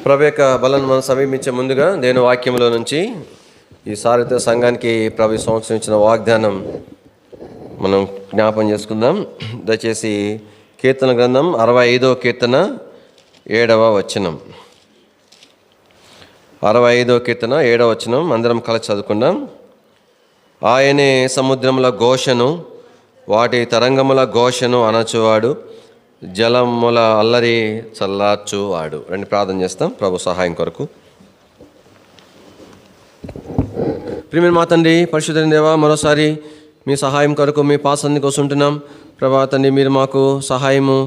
ప్రభు యొక్క బలను మనం సమీపించే ముందుగా దేవుని వాక్యంలో నుంచి ఈ సారిత సంఘానికి ప్రభు సంవత్సరం ఇచ్చిన వాగ్దానం మనం జ్ఞాపం చేసుకుందాం. దయచేసి కీర్తన గ్రంథం 65వ కీర్తన 7వ వచనం. 65వ కీర్తన 7వ వచనం అందరం కలిసి చదువుకుందాం. ఆయనే సముద్రముల ఘోషను వాటి తరంగముల ఘోషను అణచువాడు, జలముల అల్లరి చల్లార్చువాడు. రండి ప్రార్థన చేస్తాం ప్రభు సహాయం కొరకు. ప్రియమైన మా తండ్రి, పరిశుద్ధ దేవా, మరోసారి మీ సహాయం కొరకు మీ పాసన్ని కోసుంటున్నాం ప్రభా. తండ్రి, మీరు మాకు సహాయము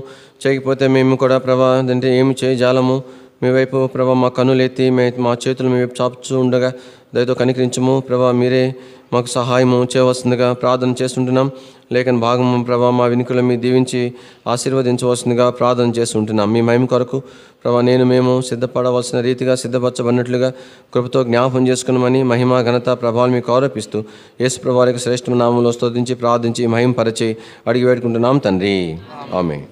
చేయకపోతే మేము కూడా ప్రభా అంటే ఏమి చేయజాలము. మీ వైపు ప్రభా మా కన్నులెత్తి మా చేతులు మీ వైపు చాపుచూ ఉండగా దయతో కనికరించము ప్రభా. మీరే మాకు సహాయము చేయవలసిందిగా ప్రార్థన చేస్తుంటున్నాం. లేఖన భాగము ప్రభా మా వెనుకలు మీ దీవించి ఆశీర్వదించవలసిందిగా ప్రార్థన చేస్తుంటున్నాం. మీ మహిమ కొరకు ప్రభా మేము సిద్ధపడవలసిన రీతిగా సిద్ధపరచబడినట్లుగా కృపతో జ్ఞాపం చేసుకున్నామని మహిమ ఘనత ప్రభావాలు మీకు ఆరోపిస్తూ యేసు ప్రభు వారికి శ్రేష్ఠ నామంలో స్తుతించి ప్రార్థించి మహిమపరిచి అడిగి వేడుకుంటున్నాం తండ్రి, ఆమేన్.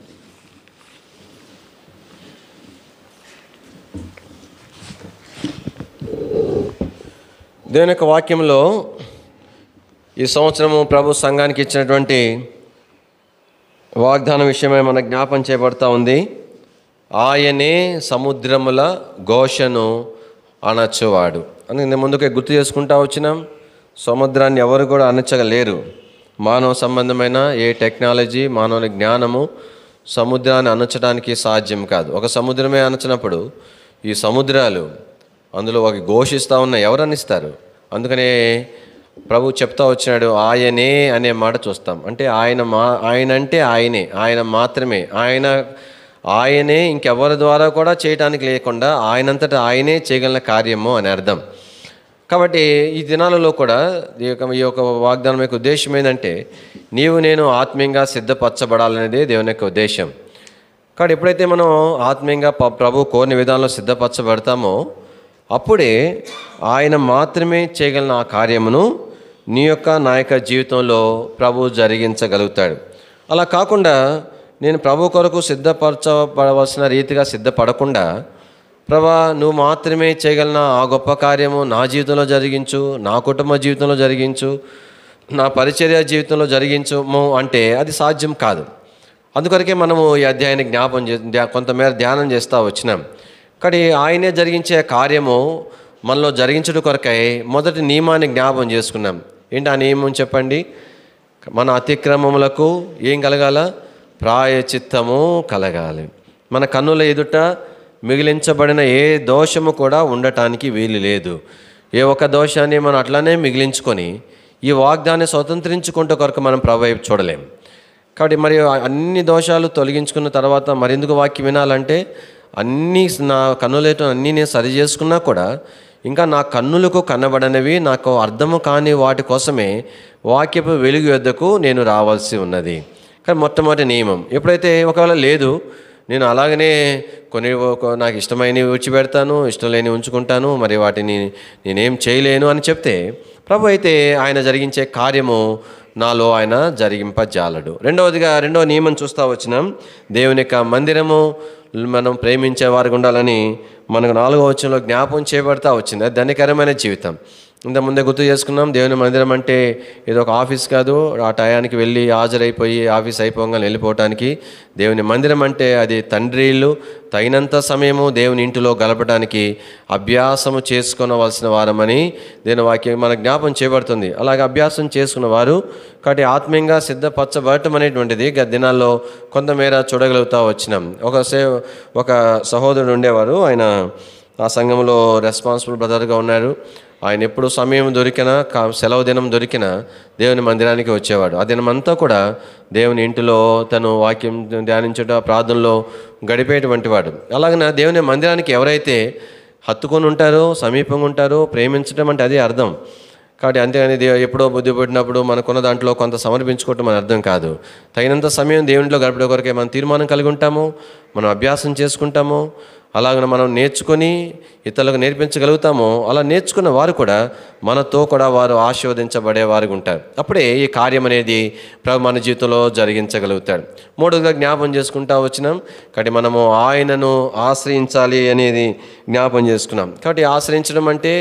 దేవుని యొక్క వాక్యంలో ఈ సంవత్సరము ప్రభు సంఘానికి ఇచ్చినటువంటి వాగ్దానం విషయమై మన జ్ఞాపం చేయబడతా ఉంది. ఆయనే సముద్రముల ఘోషను అణచువాడు అని నేను ముందుకే గుర్తు చేసుకుంటా వచ్చినాం. సముద్రాన్ని ఎవరు కూడా అణచగలేరు. మానవ సంబంధమైన ఏ టెక్నాలజీ, మానవ జ్ఞానము సముద్రాన్ని అణచడానికి సాధ్యం కాదు. ఒక సముద్రమే అణచినప్పుడు ఈ సముద్రాలు అందులో ఒక ఘోషిస్తూ ఉన్నాయి, ఎవరు అనిస్తారు? అందుకనే ప్రభు చెప్తా వచ్చినాడు, ఆయనే అనే మాట చూస్తాం. అంటే ఆయన అంటే ఆయనే, ఆయన మాత్రమే, ఆయనే, ఇంకెవరి ద్వారా కూడా చేయటానికి లేకుండా ఆయనంతటా ఆయనే చేయగలిగిన కార్యము అని అర్థం. కాబట్టి ఈ దినాలలో కూడా ఈ యొక్క వాగ్దానం యొక్క ఉద్దేశం ఏంటంటే నీవు నేను ఆత్మీయంగా సిద్ధపరచబడాలనేదే దేవుని యొక్క ఉద్దేశం. కాబట్టి ఎప్పుడైతే మనం ఆత్మీయంగా ప్రభు కోరిన విధానంలో సిద్ధపరచబడతామో అప్పుడే ఆయన మాత్రమే చేయగలిగిన ఆ కార్యమును నీ యొక్క నా యొక్క జీవితంలో ప్రభు జరిగించగలుగుతాడు. అలా కాకుండా నేను ప్రభు కొరకు సిద్ధపరచబడవలసిన రీతిగా సిద్ధపడకుండా ప్రభా నువ్వు మాత్రమే చేయగలిగిన ఆ గొప్ప కార్యము నా జీవితంలో జరిగించు, నా కుటుంబ జీవితంలో జరిగించు, నా పరిచర్య జీవితంలో జరిగించము అంటే అది సాధ్యం కాదు. అందుకొరకే మనము ఈ అధ్యాయాన్ని కొంతమేర ధ్యానం చేస్తూ వచ్చినాం. కానీ ఆయనే జరిగించే కార్యము మనలో జరిగించడం కొరకై మొదటి నియమాన్ని జ్ఞాపం చేసుకున్నాం. ఏంటి ఆ నియమం చెప్పండి? మన అతిక్రమములకు ఏం కలగాల? ప్రాయచిత్తము కలగాలి. మన కన్నుల ఎదుట మిగిలించబడిన ఏ దోషము కూడా ఉండటానికి వీలు లేదు. ఏ ఒక్క దోషాన్ని మనం అట్లానే మిగిలించుకొని ఈ వాగ్దాన్ని స్వతంత్రించుకుంటే కొరకు మనం ప్రభు వైపు చూడలేం. కాబట్టి మరి అన్ని దోషాలు తొలగించుకున్న తర్వాత మరెందుకు వాక్యం వినాలంటే అన్నీ నా కన్నులేటో అన్నీ నేను సరి చేసుకున్నా కూడా ఇంకా నా కన్నులకు కనబడనివి, నాకు అర్థము కాని వాటి కోసమే వాక్యపు వెలుగు వద్దకు నేను రావాల్సి ఉన్నది. కానీ మొట్టమొదటి నియమం ఎప్పుడైతే ఒకవేళ లేదు, నేను అలాగనే నాకు ఇష్టమైనవి విడిచిపెడతాను, ఇష్టం లేని ఉంచుకుంటాను, మరి వాటిని నేనేం చేయలేను అని చెప్తే ప్రభు అయితే ఆయన జరిగించే కార్యము నాలో ఆయన జరిగింపజాలడు. రెండవ నియమం చూస్తూ వచ్చినాం. దేవుని యొక్క మందిరము మనం ప్రేమించే వారికి ఉండాలని మనకు 4వ వచనంలో జ్ఞాపం చేయబడతా వచ్చింది. అది ధన్యకరమైన జీవితం. ఇంత ముందే గుర్తు చేసుకున్నాం. దేవుని మందిరం అంటే ఏదో ఒక ఆఫీస్ కాదు, ఆ టయానికి వెళ్ళి హాజరైపోయి ఆఫీస్ అయిపోగానే వెళ్ళిపోవటానికి. దేవుని మందిరం అంటే అది తండ్రి ఇల్లు. తగినంత సమయము దేవుని ఇంటిలో గడపడానికి అభ్యాసము చేసుకునవలసిన వారమని దేవుని వాక్యం మన జ్ఞాపం చేయబడుతుంది. అలాగే అభ్యాసం చేసుకున్న వారు కాబట్టి ఆత్మీయంగా సిద్ధపరచబడటం అనేటువంటిది గత దినాల్లో కొంతమేర చూడగలుగుతూ వచ్చినాం. ఒక సహోదరుడు ఉండేవారు. ఆయన ఆ సంఘంలో రెస్పాన్సిబుల్ బ్రదర్గా ఉన్నారు. ఆయన ఎప్పుడు సమయం దొరికినా, సెలవు దినం దొరికినా దేవుని మందిరానికి వచ్చేవాడు. ఆ దినమంతా కూడా దేవుని ఇంటిలో తను వాక్యం ధ్యానించడం, ప్రార్థనలో గడిపేటువంటి వాడు. అలాగనే దేవుని మందిరానికి ఎవరైతే హత్తుకొని ఉంటారో, సమీపంగా ఉంటారో, ప్రేమించడం అంటే అదే అర్థం. కాబట్టి అంతేగాని ఎప్పుడో బుద్ధి పుట్టినప్పుడు మనకున్న దాంట్లో కొంత సమర్పించుకోవటం మన అర్థం కాదు. తగినంత సమయం దేవునిలో గడపడే కొరకే మనం తీర్మానం కలిగి ఉంటాము, మనం అభ్యాసం చేసుకుంటాము. అలాగ మనం నేర్చుకొని ఇతరులకు నేర్పించగలుగుతాము. అలా నేర్చుకున్న వారు కూడా మనతో కూడా వారు ఆశీర్వదించబడే వారికి ఉంటారు. అప్పుడే ఈ కార్యం అనేది ప్రభు మన జీవితంలో జరిగించగలుగుతాడు. మూడోదిగా జ్ఞాపం చేసుకుంటా వచ్చినాం. కాబట్టి మనము ఆయనను ఆశ్రయించాలి అనేది జ్ఞాపం చేసుకున్నాం. కాబట్టి ఆశ్రయించడం అంటే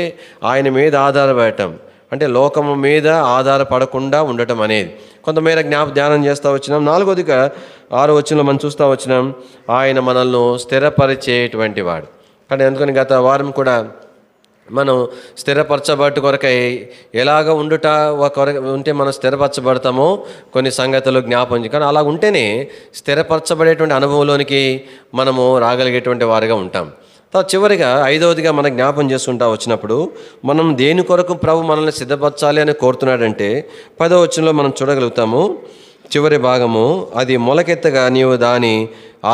ఆయన మీద ఆధారపడటం, అంటే లోకము మీద ఆధారపడకుండా ఉండటం అనేది కొంతమేర ధ్యానం చేస్తూ వచ్చినాం. నాలుగోదిగా 6వ వచనంలో మనం చూస్తూ వచ్చినాం, ఆయన మనల్ని స్థిరపరిచేటువంటి వాడు. కానీ అందుకని గత వారం కూడా మనం స్థిరపరచబట్టు కొరకై ఎలాగ ఉంటే మనం స్థిరపరచబడతామో కొన్ని సంగతులు జ్ఞాపం. కానీ అలా ఉంటేనే స్థిరపరచబడేటువంటి అనుభవంలోనికి మనము రాగలిగేటువంటి వారుగా ఉంటాం. తర్వాత చివరిగా 5వదిగా మనం జ్ఞాపం చేసుకుంటా వచ్చినప్పుడు మనం దేని కొరకు ప్రభు మనల్ని సిద్ధపరచాలి అని కోరుతున్నాడంటే 10వ వచనంలో మనం చూడగలుగుతాము. చివరి భాగము, అది మొలకెత్తగా నీవు దాన్ని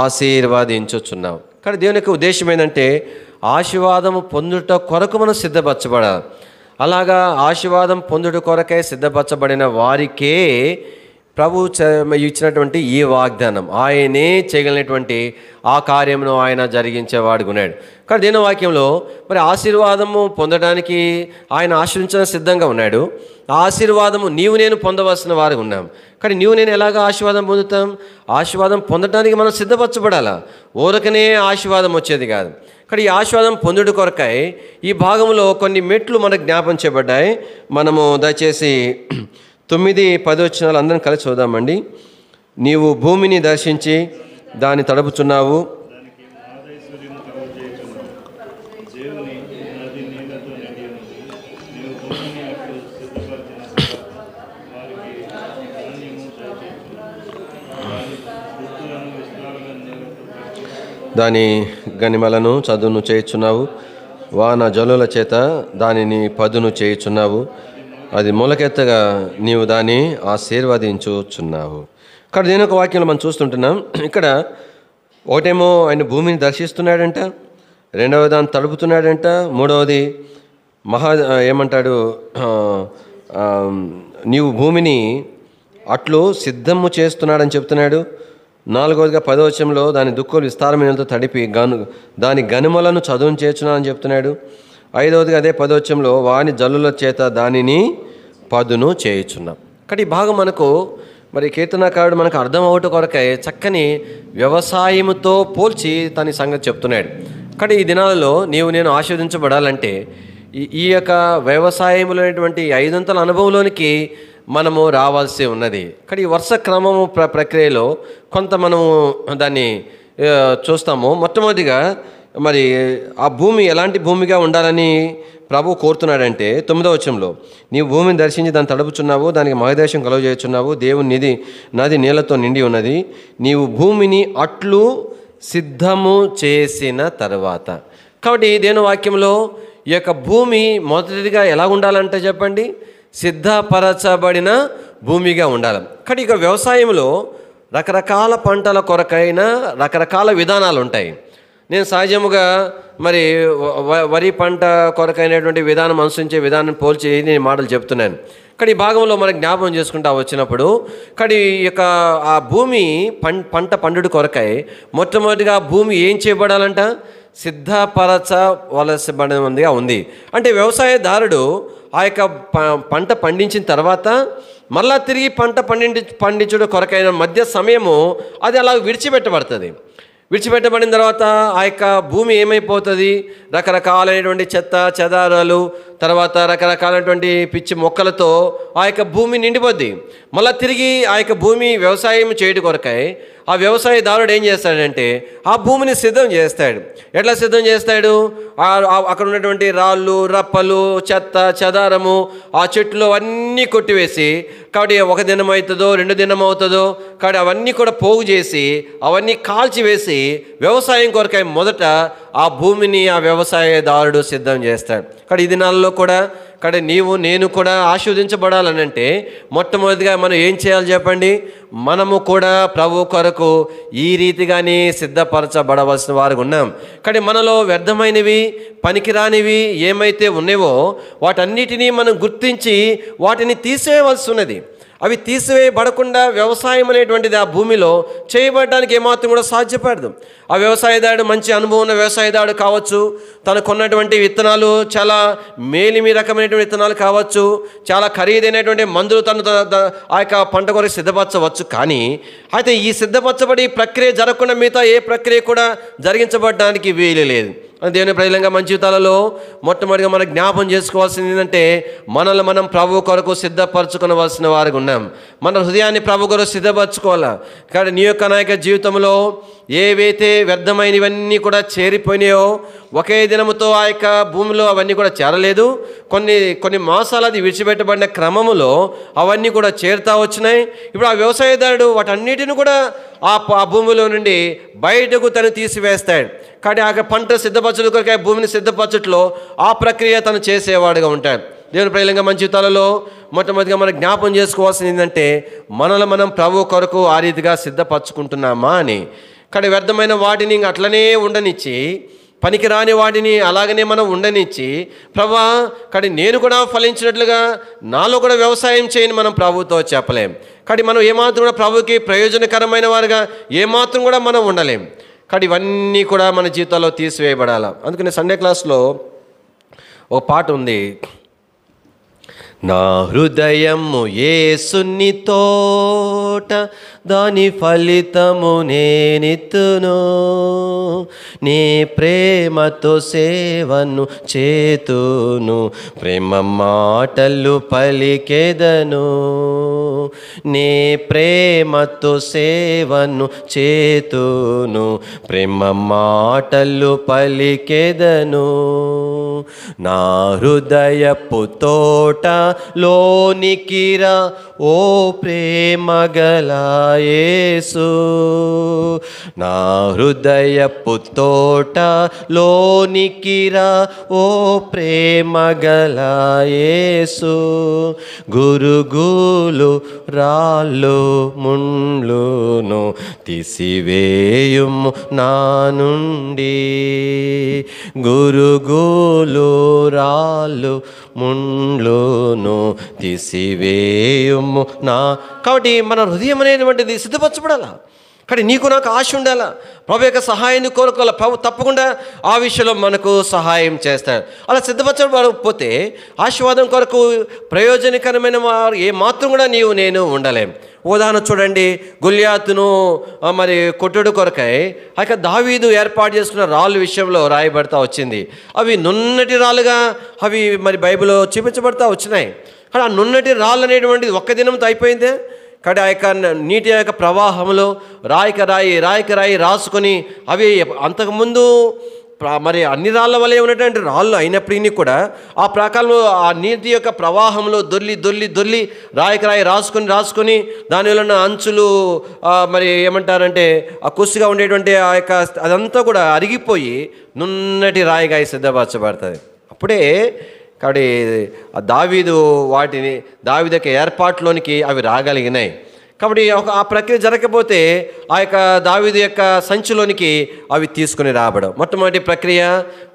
ఆశీర్వాదించుచున్నావు. కానీ దేవుని యొక్క ఉద్దేశం ఏంటంటే ఆశీర్వాదము పొందుట కొరకు మనం సిద్ధపరచబడాలి. అలాగా ఆశీర్వాదం పొందుట కొరకే సిద్ధపరచబడిన వారికే ప్రభు ఇచ్చినటువంటి ఈ వాగ్దానం, ఆయనే చేయగలిగినటువంటి ఆ కార్యమును ఆయన జరిగించేవాడుగా ఉన్నాడు. కానీ దేని వాక్యంలో మరి ఆశీర్వాదము పొందడానికి ఆయన ఆశ్రయించడం సిద్ధంగా ఉన్నాడు. ఆ ఆశీర్వాదము నీవు నేను పొందవలసిన వారు ఉన్నాం. కానీ నీవు నేను ఎలాగ ఆశీర్వాదం పొందుతాం? ఆశీర్వాదం పొందడానికి మనం సిద్ధపరచబడాలా, ఊరకనే ఆశీర్వాదం వచ్చేది కాదు. కానీ ఈ ఆశీర్వాదం పొందుడు కొరకై ఈ భాగంలో కొన్ని మెట్లు మనకు జ్ఞాపం చేయబడ్డాయి. మనము దయచేసి 9-10 వచనాలు అందరం కలిసి చూద్దామండి. నీవు భూమిని దర్శించి దాన్ని తడుపుచున్నావు, దాని గనిమలను చదును చేయుచున్నావు, వాన జల్లుల చేత దానిని పదును చేయుచున్నావు, అది మొలకెత్తగా నీవు దాన్ని ఆశీర్వదించుచున్నావు. ఇక్కడ దేని ఒక వాక్యంలో మనం చూస్తుంటున్నాం. ఇక్కడ ఒకటేమో ఆయన భూమిని దర్శిస్తున్నాడంట, రెండవది దాన్ని తడుపుతున్నాడంట, మూడవది ఏమంటాడు, నీవు భూమిని అట్లు సిద్ధము చేస్తున్నాడని చెప్తున్నాడు. నాలుగవదిగా 10వ వచనంలో దాని దుక్కులు విస్తారమైనతో తడిపి దాని గనుమలను చదును చేర్చున్నానని చెప్తున్నాడు. 5వదిగా అదే 10వ వచనంలో వాని జల్లుల చేత దానిని పదును చేయుచున్నాం. కాబట్టి ఈ భాగం మనకు మరి కీర్తనకారుడు మనకు అర్థం అవ్వటం కొరకై చక్కని వ్యవసాయముతో పోల్చి తన సంగతి చెప్తున్నాడు. కానీ ఈ దినాలలో నీవు నేను ఆశీర్వదించబడాలంటే ఈ యొక్క వ్యవసాయంలోనేటువంటి 5 అనుభవంలోనికి మనము రావాల్సి ఉన్నది. కానీ ఈ వర్ష క్రమము ప్రక్రియలో కొంత మనము దాన్ని చూస్తాము. మొట్టమొదటిగా మరి ఆ భూమి ఎలాంటి భూమిగా ఉండాలని ప్రభు కోరుతున్నాడంటే 9వ వచనంలో, నీవు భూమిని దర్శించి దాన్ని తడుపుచున్నావు, దానికి మహదేశం కలుగజేయుచున్నావు, దేవుని నది నీళ్లతో నిండి ఉన్నది, నీవు భూమిని అట్లు సిద్ధము చేసిన తర్వాత. కాబట్టి దేని వాక్యంలో ఈ యొక్క భూమి మొదటిగా ఎలా ఉండాలంటే చెప్పండి, సిద్ధపరచబడిన భూమిగా ఉండాలి. కానీ ఇక వ్యవసాయంలో రకరకాల పంటల కొరకైన రకరకాల విధానాలు ఉంటాయి. నేను సహజముగా మరి వరి పంట కొరకైనటువంటి విధానం అనుసరించే విధానం పోల్చి నేను మాటలు చెప్తున్నాను. కానీ ఈ భాగంలో మనకు జ్ఞాపకం చేసుకుంటా వచ్చినప్పుడు కానీ ఈ యొక్క ఆ భూమి పంట పండుడు కొరకై మొట్టమొదటిగా భూమి ఏం చేయబడాలంట, సిద్ధపరచవలసిబడినదిగా ఉంది. అంటే వ్యవసాయదారుడు ఆ యొక్క పంట పండించిన తర్వాత మళ్ళా తిరిగి పంట పండించడం కొరకైన మధ్య సమయము అది అలా విడిచిపెట్టబడుతుంది. విడిచిపెట్టబడిన తర్వాత ఆ యొక్క భూమి ఏమైపోతుంది, రకరకాలైనటువంటి చెత్త చెదారాలు, తర్వాత రకరకాలైనటువంటి పిచ్చి మొక్కలతో ఆ యొక్క భూమి నిండిపోద్ది. మళ్ళీ తిరిగి ఆ యొక్క భూమి వ్యవసాయం చేయడం కొరకై ఆ వ్యవసాయదారుడు ఏం చేస్తాడంటే ఆ భూమిని సిద్ధం చేస్తాడు. ఎట్లా సిద్ధం చేస్తాడు, అక్కడ ఉన్నటువంటి రాళ్ళు రప్పలు చెత్త చెదారము ఆ చెట్లు అన్నీ కొట్టివేసి, కాబట్టి 1 దినం అవుతుందో 2 దినం అవుతుందో కాబట్టి అవన్నీ కూడా పోగు చేసి అవన్నీ కాల్చివేసి వ్యవసాయం కొరకై మొదట ఆ భూమిని ఆ వ్యవసాయదారుడు సిద్ధం చేస్తాడు. కాబట్టి ఈ దినాల్లో కూడా కాబట్టి నీవు నేను కూడా ఆశీర్వదించబడాలనంటే మొట్టమొదటిగా మనం ఏం చేయాలి చెప్పండి? మనము కూడా ప్రభు కొరకు ఈ రీతిగానే సిద్ధపరచబడవలసిన వారు ఉన్నాం. కానీ మనలో వ్యర్థమైనవి పనికిరానివి ఏమైతే ఉన్నావో వాటన్నిటినీ మనం గుర్తించి వాటిని తీసేయవలసి ఉన్నది. అవి తీసివేయబడకుండా వ్యవసాయం అనేటువంటిది ఆ భూమిలో చేయబడడానికి ఏమాత్రం కూడా సాధ్యపడదు. ఆ వ్యవసాయదారుడు మంచి అనుభవం ఉన్న వ్యవసాయదారుడు కావచ్చు, తనకున్నటువంటి విత్తనాలు చాలా మేలిమి రకమైనటువంటి విత్తనాలు కావచ్చు, చాలా ఖరీదైనటువంటి మందులు తను ఆ యొక్క పంట కొరకు సిద్ధపరచవచ్చు. కానీ అయితే ఈ సిద్ధపరచబడి ప్రక్రియ జరగకుండా మిగతా ఏ ప్రక్రియ కూడా జరిగించబడడానికి వీలు లేదు. దేవుని ప్రజలంగా మన జీవితాలలో మొట్టమొదటిగా మనం జ్ఞాపం చేసుకోవాల్సింది ఏంటంటే మనల్ని మనం ప్రభు కొరకు సిద్ధపరచుకోవలసిన వారికి ఉన్నాం. మన హృదయాన్ని ప్రభు కొరకు సిద్ధపరచుకోవాలా. కానీ నీ యొక్క నాయక జీవితంలో ఏవైతే వ్యర్థమైనవన్నీ కూడా చేరిపోయినాయో ఒకే దినముతో ఆ యొక్క భూమిలో అవన్నీ కూడా చేరలేదు. కొన్ని మాసాలు అది విడిచిపెట్టబడిన క్రమములో అవన్నీ కూడా చేరుతా వచ్చినాయి. ఇప్పుడు ఆ వ్యవసాయదారుడు వాటన్నిటిని కూడా ఆ భూమిలో నుండి బయటకు తను తీసివేస్తాడు. కానీ ఆ పంట సిద్ధపరచడం కొరకు ఆ భూమిని సిద్ధపరచట్లో ఆ ప్రక్రియ తను చేసేవాడుగా ఉంటాడు. దేవుని ప్రజలంగా మన జీవితాలలో మొట్టమొదటిగా మనం జ్ఞాపం చేసుకోవాల్సింది ఏంటంటే మనల్ని మనం ప్రభు కొరకు ఆ రీతిగా సిద్ధపరచుకుంటున్నామా అని. కానీ వ్యర్థమైన వాటిని అట్లనే ఉండనిచ్చి పనికిరాని వాటిని అలాగనే మనం ఉండనిచ్చి ప్రభా కానీ నేను కూడా ఫలించినట్లుగా నాలో కూడా వ్యవసాయం చేయని మనం ప్రభుతో చెప్పలేం. కానీ మనం ఏమాత్రం కూడా ప్రభుకి ప్రయోజనకరమైన వారుగా ఏమాత్రం కూడా మనం ఉండలేం. కానీ ఇవన్నీ కూడా మన జీవితాల్లో తీసివేయబడాలి. అందుకని సండే క్లాస్లో ఒక పాట ఉంది. నా హృదయము యేసుని తోట దాని ఫలితము నేనిత్తును, నీ ప్రేమతో సేవను చేతును, ప్రేమ మాటలు పలికెదను, నీ ప్రేమతో సేవను చేతును, ప్రేమ మాటలు పలికెదను. నా హృదయపు తోట లోనికిరా ఓ ప్రేమగల యేసు, నా హృదయపు తోట లోనికిరా ఓ ప్రేమగల యేసు, గురుగులు రాళ్ళు ముండ్లును తీసివేయుము నా నుండి, గురుగులు రాళ్ళు ముండ్లును తీసివేయుము నా. కాబట్టి మన హృదయం అనేటువంటిది సిద్ధపరచబడాలా. కానీ నీకు నాకు ఆశ ఉండాలా, ప్రభు యొక్క సహాయాన్ని కోరుకోవాలి. ప్రభు తప్పకుండా ఆ విషయంలో మనకు సహాయం చేస్తాడు. అలా సిద్ధపరచబడకపోతే ఆశీర్వాదం కొరకు ప్రయోజనకరమైన వారు ఏమాత్రం కూడా నేను ఉండలేం. ఉదాహరణ చూడండి, గొల్యాతును మరి కొట్టుడు కొరకై ఆ యొక్క దావీదు ఏర్పాటు చేసుకున్న రాళ్ళ విషయంలో రాయబడతా వచ్చింది. అవి నున్నటి రాళ్ళుగా అవి మరి బైబిల్లో చూపించబడతా వచ్చినాయి. కానీ ఆ నున్నటి రాళ్ళు అనేటువంటిది ఒక్క దినంతో అయిపోయిందే. కాబట్టి ఆ యొక్క నీటి యొక్క ప్రవాహంలో రాయికి రాయి రాసుకొని అవి అంతకుముందు మరి అన్ని రాళ్ళ వలె ఉన్నటువంటి రాళ్ళు అయినప్పటికీ కూడా ఆ ప్రకారంలో ఆ నీటి యొక్క ప్రవాహంలో దొర్లి రాయికి రాయి రాసుకొని దానివల్ల ఉన్న అంచులు మరి ఏమంటారంటే ఆ కుస్సుగా ఉండేటువంటి ఆ యొక్క అదంతా కూడా అరిగిపోయి నున్నటి రాయిగా సిద్ధపరచబడుతుంది. అప్పుడే కాబట్టి దావీదు దావీదు యొక్క ఏర్పాటులోనికి అవి రాగలిగినాయి. కాబట్టి ఆ ప్రక్రియ జరగకపోతే ఆ యొక్క దావీదు యొక్క సంచిలోనికి అవి తీసుకుని రాబడం. మొట్టమొదటి ప్రక్రియ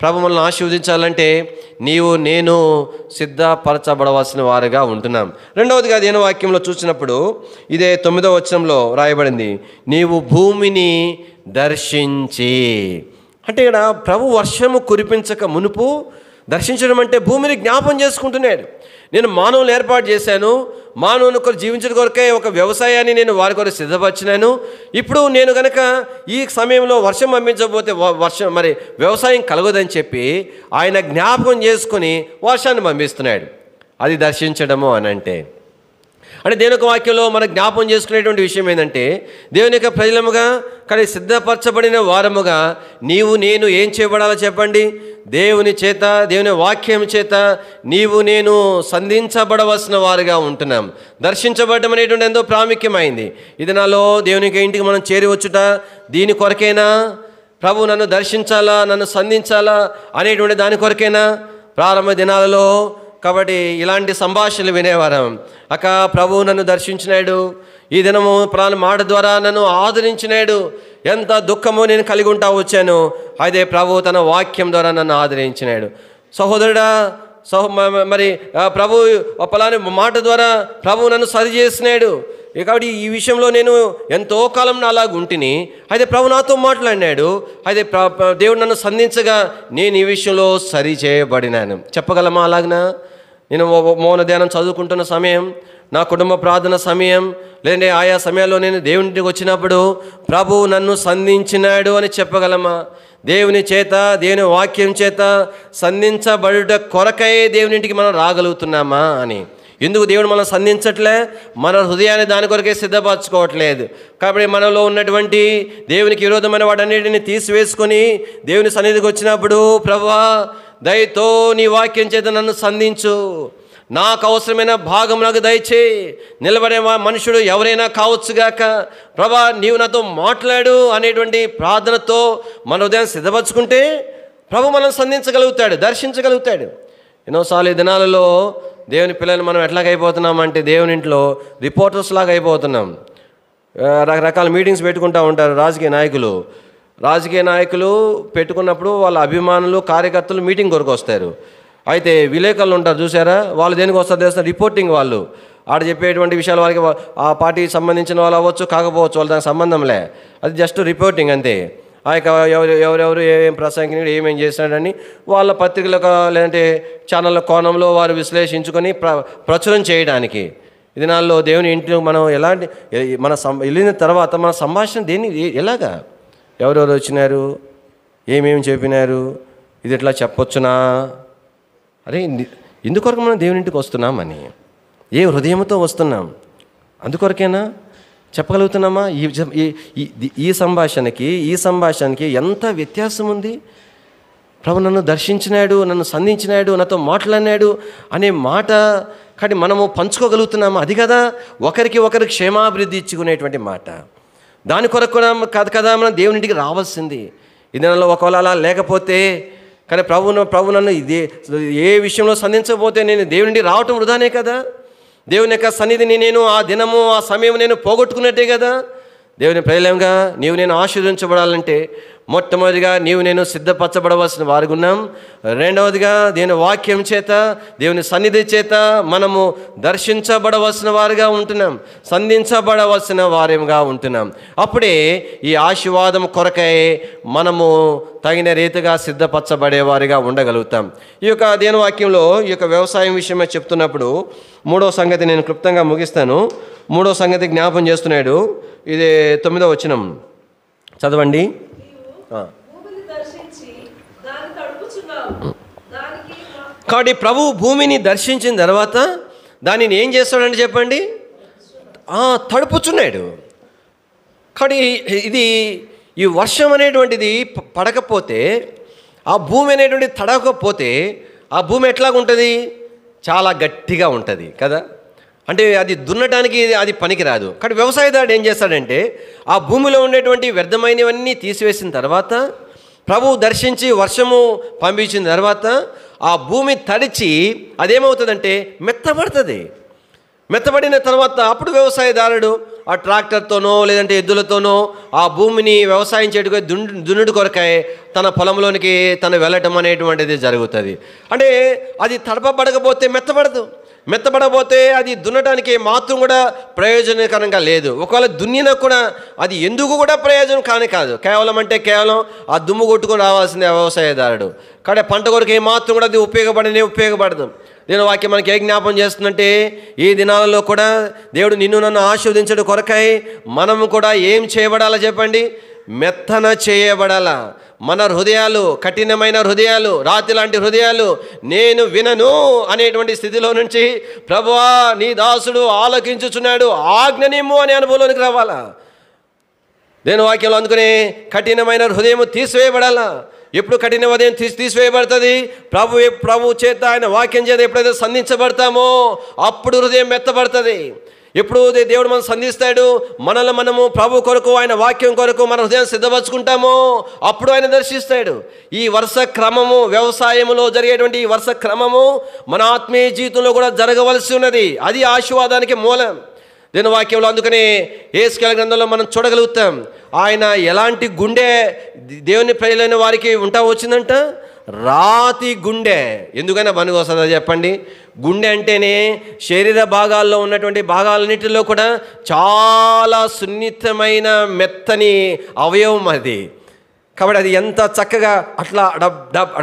ప్రభు మనల్ని ఆశీర్వదించాలంటే నేను సిద్ధపరచబడవలసిన వారుగా ఉంటున్నాం. రెండవదిగా అదేనో వాక్యంలో చూసినప్పుడు ఇదే 9వ వచనంలో రాయబడింది, నీవు భూమిని దర్శించి. అంటే ఇక్కడ ప్రభు వర్షము కురిపించక మునుపు దర్శించడం అంటే భూమిని జ్ఞాపం చేసుకుంటున్నాడు. నేను మానవులను ఏర్పాటు చేశాను, మానవుని కొరకు జీవించడం కొరకే ఒక వ్యవసాయాన్ని నేను వారి కొరకు సిద్ధపరిచినాను. ఇప్పుడు నేను కనుక ఈ సమయంలో వర్షం పంపించకపోతే మరి వ్యవసాయం కలగదని చెప్పి ఆయన జ్ఞాపకం చేసుకుని వర్షాన్ని పంపిస్తున్నాడు. అది దర్శించడము అని అంటే దేవుని యొక్క వాక్యంలో మనం జ్ఞాపం చేసుకునేటువంటి విషయం ఏంటంటే దేవుని యొక్క ప్రజలముగా కానీ సిద్ధపరచబడిన వారముగా నేను ఏం చేయబడాలో చెప్పండి? దేవుని చేత, దేవుని వాక్యం చేత నీవు నేను సంధించబడవలసిన వారుగా ఉంటున్నాం. దర్శించబడడం అనేటువంటి ఎంతో ప్రాముఖ్యమైంది. ఇది నాలో దేవునికి ఇంటికి మనం చేరి వచ్చుట దీని కొరకైనా, ప్రభు నన్ను దర్శించాలా, నన్ను సంధించాలా అనేటువంటి దాని కొరకైనా ప్రారంభ దినాలలో. కాబట్టి ఇలాంటి సంభాషణలు వినేవారం. అక్క ప్రభు నన్ను దర్శించినాడు, ఈ దినము మాట ద్వారా నన్ను ఆదరించినాడు, ఎంత దుఃఖము నేను కలిగి ఉంటా వచ్చాను, అదే ప్రభు తన వాక్యం ద్వారా నన్ను ఆదరించినాడు. సహోదరుడా, మరి ప్రభు పలాని మాట ద్వారా ప్రభు నన్ను సరి చేసినాడు. కాబట్టి ఈ విషయంలో నేను ఎంతో కాలం అలాగ ఉంటిని, అయితే ప్రభు నాతో మాట్లాడినాడు, అయితే దేవుడు నన్ను సంధించగా నేను ఈ విషయంలో సరి చేయబడినాను. చెప్పగలమా అలాగనా? నేను మౌన ధ్యానం చదువుకుంటున్న సమయం, నా కుటుంబ ప్రార్థన సమయం, లేదంటే ఆయా సమయాల్లో నేను దేవునింటికి వచ్చినప్పుడు ప్రభు నన్ను సంధించినాడు అని చెప్పగలమా? దేవుని చేత, దేవుని వాక్యం చేత సంధించబడుట కొరకై దేవునింటికి మనం రాగలుగుతున్నామా అని. ఎందుకు దేవుడు మనం సంధించట్లే? మన హృదయాన్ని దాని కొరకే సిద్ధపరచుకోవట్లేదు. కాబట్టి మనలో ఉన్నటువంటి దేవునికి విరోధమైన వాటన్నిటిని తీసివేసుకొని దేవుని సన్నిధికి వచ్చినప్పుడు, ప్రభువా దయతో నీ వాక్యం చేత నన్ను సంధించు, నాకు అవసరమైన భాగం నాకు దయచేయి, నిలబడే మనుషుడు ఎవరైనా కావచ్చుగాక, ప్రభా నీవు నాతో మాట్లాడు అనేటువంటి ప్రార్థనతో మన హృదయాన్ని సిద్ధపరచుకుంటే ప్రభు మనం సంధించగలుగుతాడు, దర్శించగలుగుతాడు. ఎన్నోసార్లు ఈ దినాలలో దేవుని పిల్లలు మనం ఎట్లాగైపోతున్నామంటే దేవుని ఇంట్లో రిపోర్టర్స్ లాగా అయిపోతున్నాం. రకరకాల మీటింగ్స్ పెట్టుకుంటూ ఉంటారు రాజకీయ నాయకులు పెట్టుకున్నప్పుడు వాళ్ళ అభిమానులు, కార్యకర్తలు మీటింగ్ కొరకు వస్తారు. అయితే విలేకరులు ఉంటారు చూసారా, వాళ్ళు దేనికి వస్తారు తెలుస్తారు? రిపోర్టింగ్. వాళ్ళు ఆడ చెప్పేటువంటి విషయాలు వాళ్ళకి ఆ పార్టీకి సంబంధించిన వాళ్ళు అవ్వచ్చు, కాకపోవచ్చు, వాళ్ళు దానికి సంబంధంలే, అది జస్ట్ రిపోర్టింగ్ అంతే. ఆ యొక్క ఎవరెవరు ఏం ప్రసంగికుడు ఏమేం చేస్తున్నాడని వాళ్ళ పత్రికలకు లేదంటే ఛానళ్ళ కోణంలో వారు విశ్లేషించుకొని ప్రచురం చేయడానికి. ఈ దినాల్లో దేవుని ఇంట్లో మనం ఎలాంటి వెళ్ళిన తర్వాత మన సంభాషణ దేన్ని ఎలాగా, ఎవరెవరు వచ్చినారు, ఏమేమి చెప్పినారు, ఇది ఎట్లా చెప్పొచ్చునా, అరే ఇందుకొరకు మనం దేవుని ఇంటికి వస్తున్నామని, ఏ హృదయంతో వస్తున్నాం, అందుకొరకేనా చెప్పగలుగుతున్నామా? ఈ సంభాషణకి ఎంత వ్యత్యాసం ఉంది. ప్రభు నన్ను దర్శించినాడు, నన్ను సంధించినాడు, నాతో మాట్లాడినాడు అనే మాట కానీ మనము పంచుకోగలుగుతున్నామా? అది కదా ఒకరికి ఒకరు క్షేమాభివృద్ధి ఇచ్చుకునేటువంటి మాట. దాని కొరకు కాదు కదా మనం దేవుని ఇంటికి రావాల్సింది. ఈ దినాల్లో ఒకవేళ అలా లేకపోతే, కానీ ప్రభు నన్ను ఏ విషయంలో సంధించకపోతే నేను దేవుని ఇంటికి రావటం వృధానే కదా. దేవుని యొక్క సన్నిధిని నేను ఆ దినము ఆ సమయం నేను పోగొట్టుకున్నట్టే కదా. దేవుని ప్రజలంగా నీవు నేను ఆశీర్వదించబడాలంటే మొట్టమొదటిగా నీవు నేను సిద్ధపరచబడవలసిన వారికి ఉన్నాం. రెండవదిగా దేవుని వాక్యం చేత, దేవుని సన్నిధి చేత మనము దర్శించబడవలసిన వారుగా ఉంటున్నాం, సంధించబడవలసిన వారిగా ఉంటున్నాం. అప్పుడే ఈ ఆశీర్వాదం కొరకై మనము తగిన రీతిగా సిద్ధపరచబడేవారిగా ఉండగలుగుతాం. ఈ యొక్క దేవుని వాక్యంలో ఈ యొక్క వ్యవసాయం విషయమే చెప్తున్నప్పుడు 3వ సంగతి నేను క్లుప్తంగా ముగిస్తాను. 3వ సంగతి జ్ఞాపం చేస్తున్నాడు. ఇది 9వ వచనం చదవండి. కాబట్టి ప్రభు భూమిని దర్శించిన తర్వాత దానిని ఏం చేస్తాడంటే చెప్పండి, తడుపుచున్నాడు. కాబట్టి ఇది ఈ వర్షం అనేటువంటిది పడకపోతే, ఆ భూమి అనేటువంటిది తడవకపోతే ఆ భూమి ఎట్లాగుంటుంది? చాలా గట్టిగా ఉంటుంది కదా. అంటే అది దున్నటానికి అది పనికిరాదు. కానీ వ్యవసాయదారుడు ఏం చేస్తాడంటే ఆ భూమిలో ఉండేటువంటి వ్యర్థమైనవన్నీ తీసివేసిన తర్వాత, ప్రభువు దర్శించి వర్షము పంపించిన తర్వాత ఆ భూమి తడిచి అదేమవుతుందంటే మెత్తబడుతుంది. మెత్తబడిన తర్వాత అప్పుడు వ్యవసాయదారుడు ఆ ట్రాక్టర్తోనో లేదంటే ఎద్దులతోనో ఆ భూమిని వ్యవసాయం చేయడానికి దున్నుడు కొరకై తన పొలంలోనికి తను వెళ్ళటం అనేటువంటిది జరుగుతుంది. అంటే అది తడపబడకపోతే మెత్తబడకపోతే అది దున్నటానికి మాత్రం కూడా ప్రయోజనకరంగా లేదు. ఒకవేళ దున్నినా కూడా అది ఎందుకు కూడా ప్రయోజనం కాదు. కేవలం ఆ దుమ్ము కొట్టుకొని రావాల్సిందే వ్యవసాయదారుడు. కానీ పంట కొరకు ఏమాత్రం కూడా అది ఉపయోగపడదు. దేవుని వాక్యం మనకి ఏ జ్ఞాపం చేస్తుందంటే, ఈ దినాలలో కూడా దేవుడు నిన్ను నన్ను ఆశీర్వదించడం కొరకై మనము కూడా ఏం చేయబడాలో చెప్పండి? మెత్తన చేయబడాలా. మన హృదయాలు, కఠినమైన హృదయాలు, రాతి లాంటి హృదయాలు, నేను వినను అనేటువంటి స్థితిలో నుంచి ప్రభువా నీ దాసుడు ఆలకించుచున్నాడు, ఆజ్ఞనిమ్ము అనే అనుభవంలోనికి రావాలా. దేవుని వాక్యంలో అందుకనే కఠినమైన హృదయం తీసివేయబడాలా. ఎప్పుడు కఠిన హృదయం తీసివేయబడుతుంది? ప్రభు చేత, ఆయన వాక్యం చేత ఎప్పుడైతే సంధించబడతామో అప్పుడు హృదయం మెత్తబడుతుంది. ఎప్పుడు దేవుడు మనం సంధిస్తాడు, మనము ప్రభు కొరకు, ఆయన వాక్యం కొరకు మన హృదయం సిద్ధపరచుకుంటామో అప్పుడు ఆయన దర్శిస్తాడు. ఈ వరుస క్రమము, వ్యవసాయంలో జరిగేటువంటి ఈ వరుస క్రమము మన ఆత్మీయ జీవితంలో కూడా జరగవలసి ఉన్నది. అది ఆశీర్వాదానికి మూలం దేవుని వాక్యంలో. అందుకనే యెహెజ్కేలు గ్రంథంలో మనం చూడగలుగుతాం, ఆయన ఎలాంటి గుండె దేవుని ప్రజలైన వారికి వచ్చిందంట, రాతి గుండె. ఎందుకైనా పనికి వస్తుందా చెప్పండి? గుండె అంటేనే శరీర భాగాల్లో ఉన్నటువంటి భాగాలన్నిటిలో కూడా చాలా సున్నితమైన మెత్తని అవయవం అది. కాబట్టి అది ఎంత చక్కగా అట్లా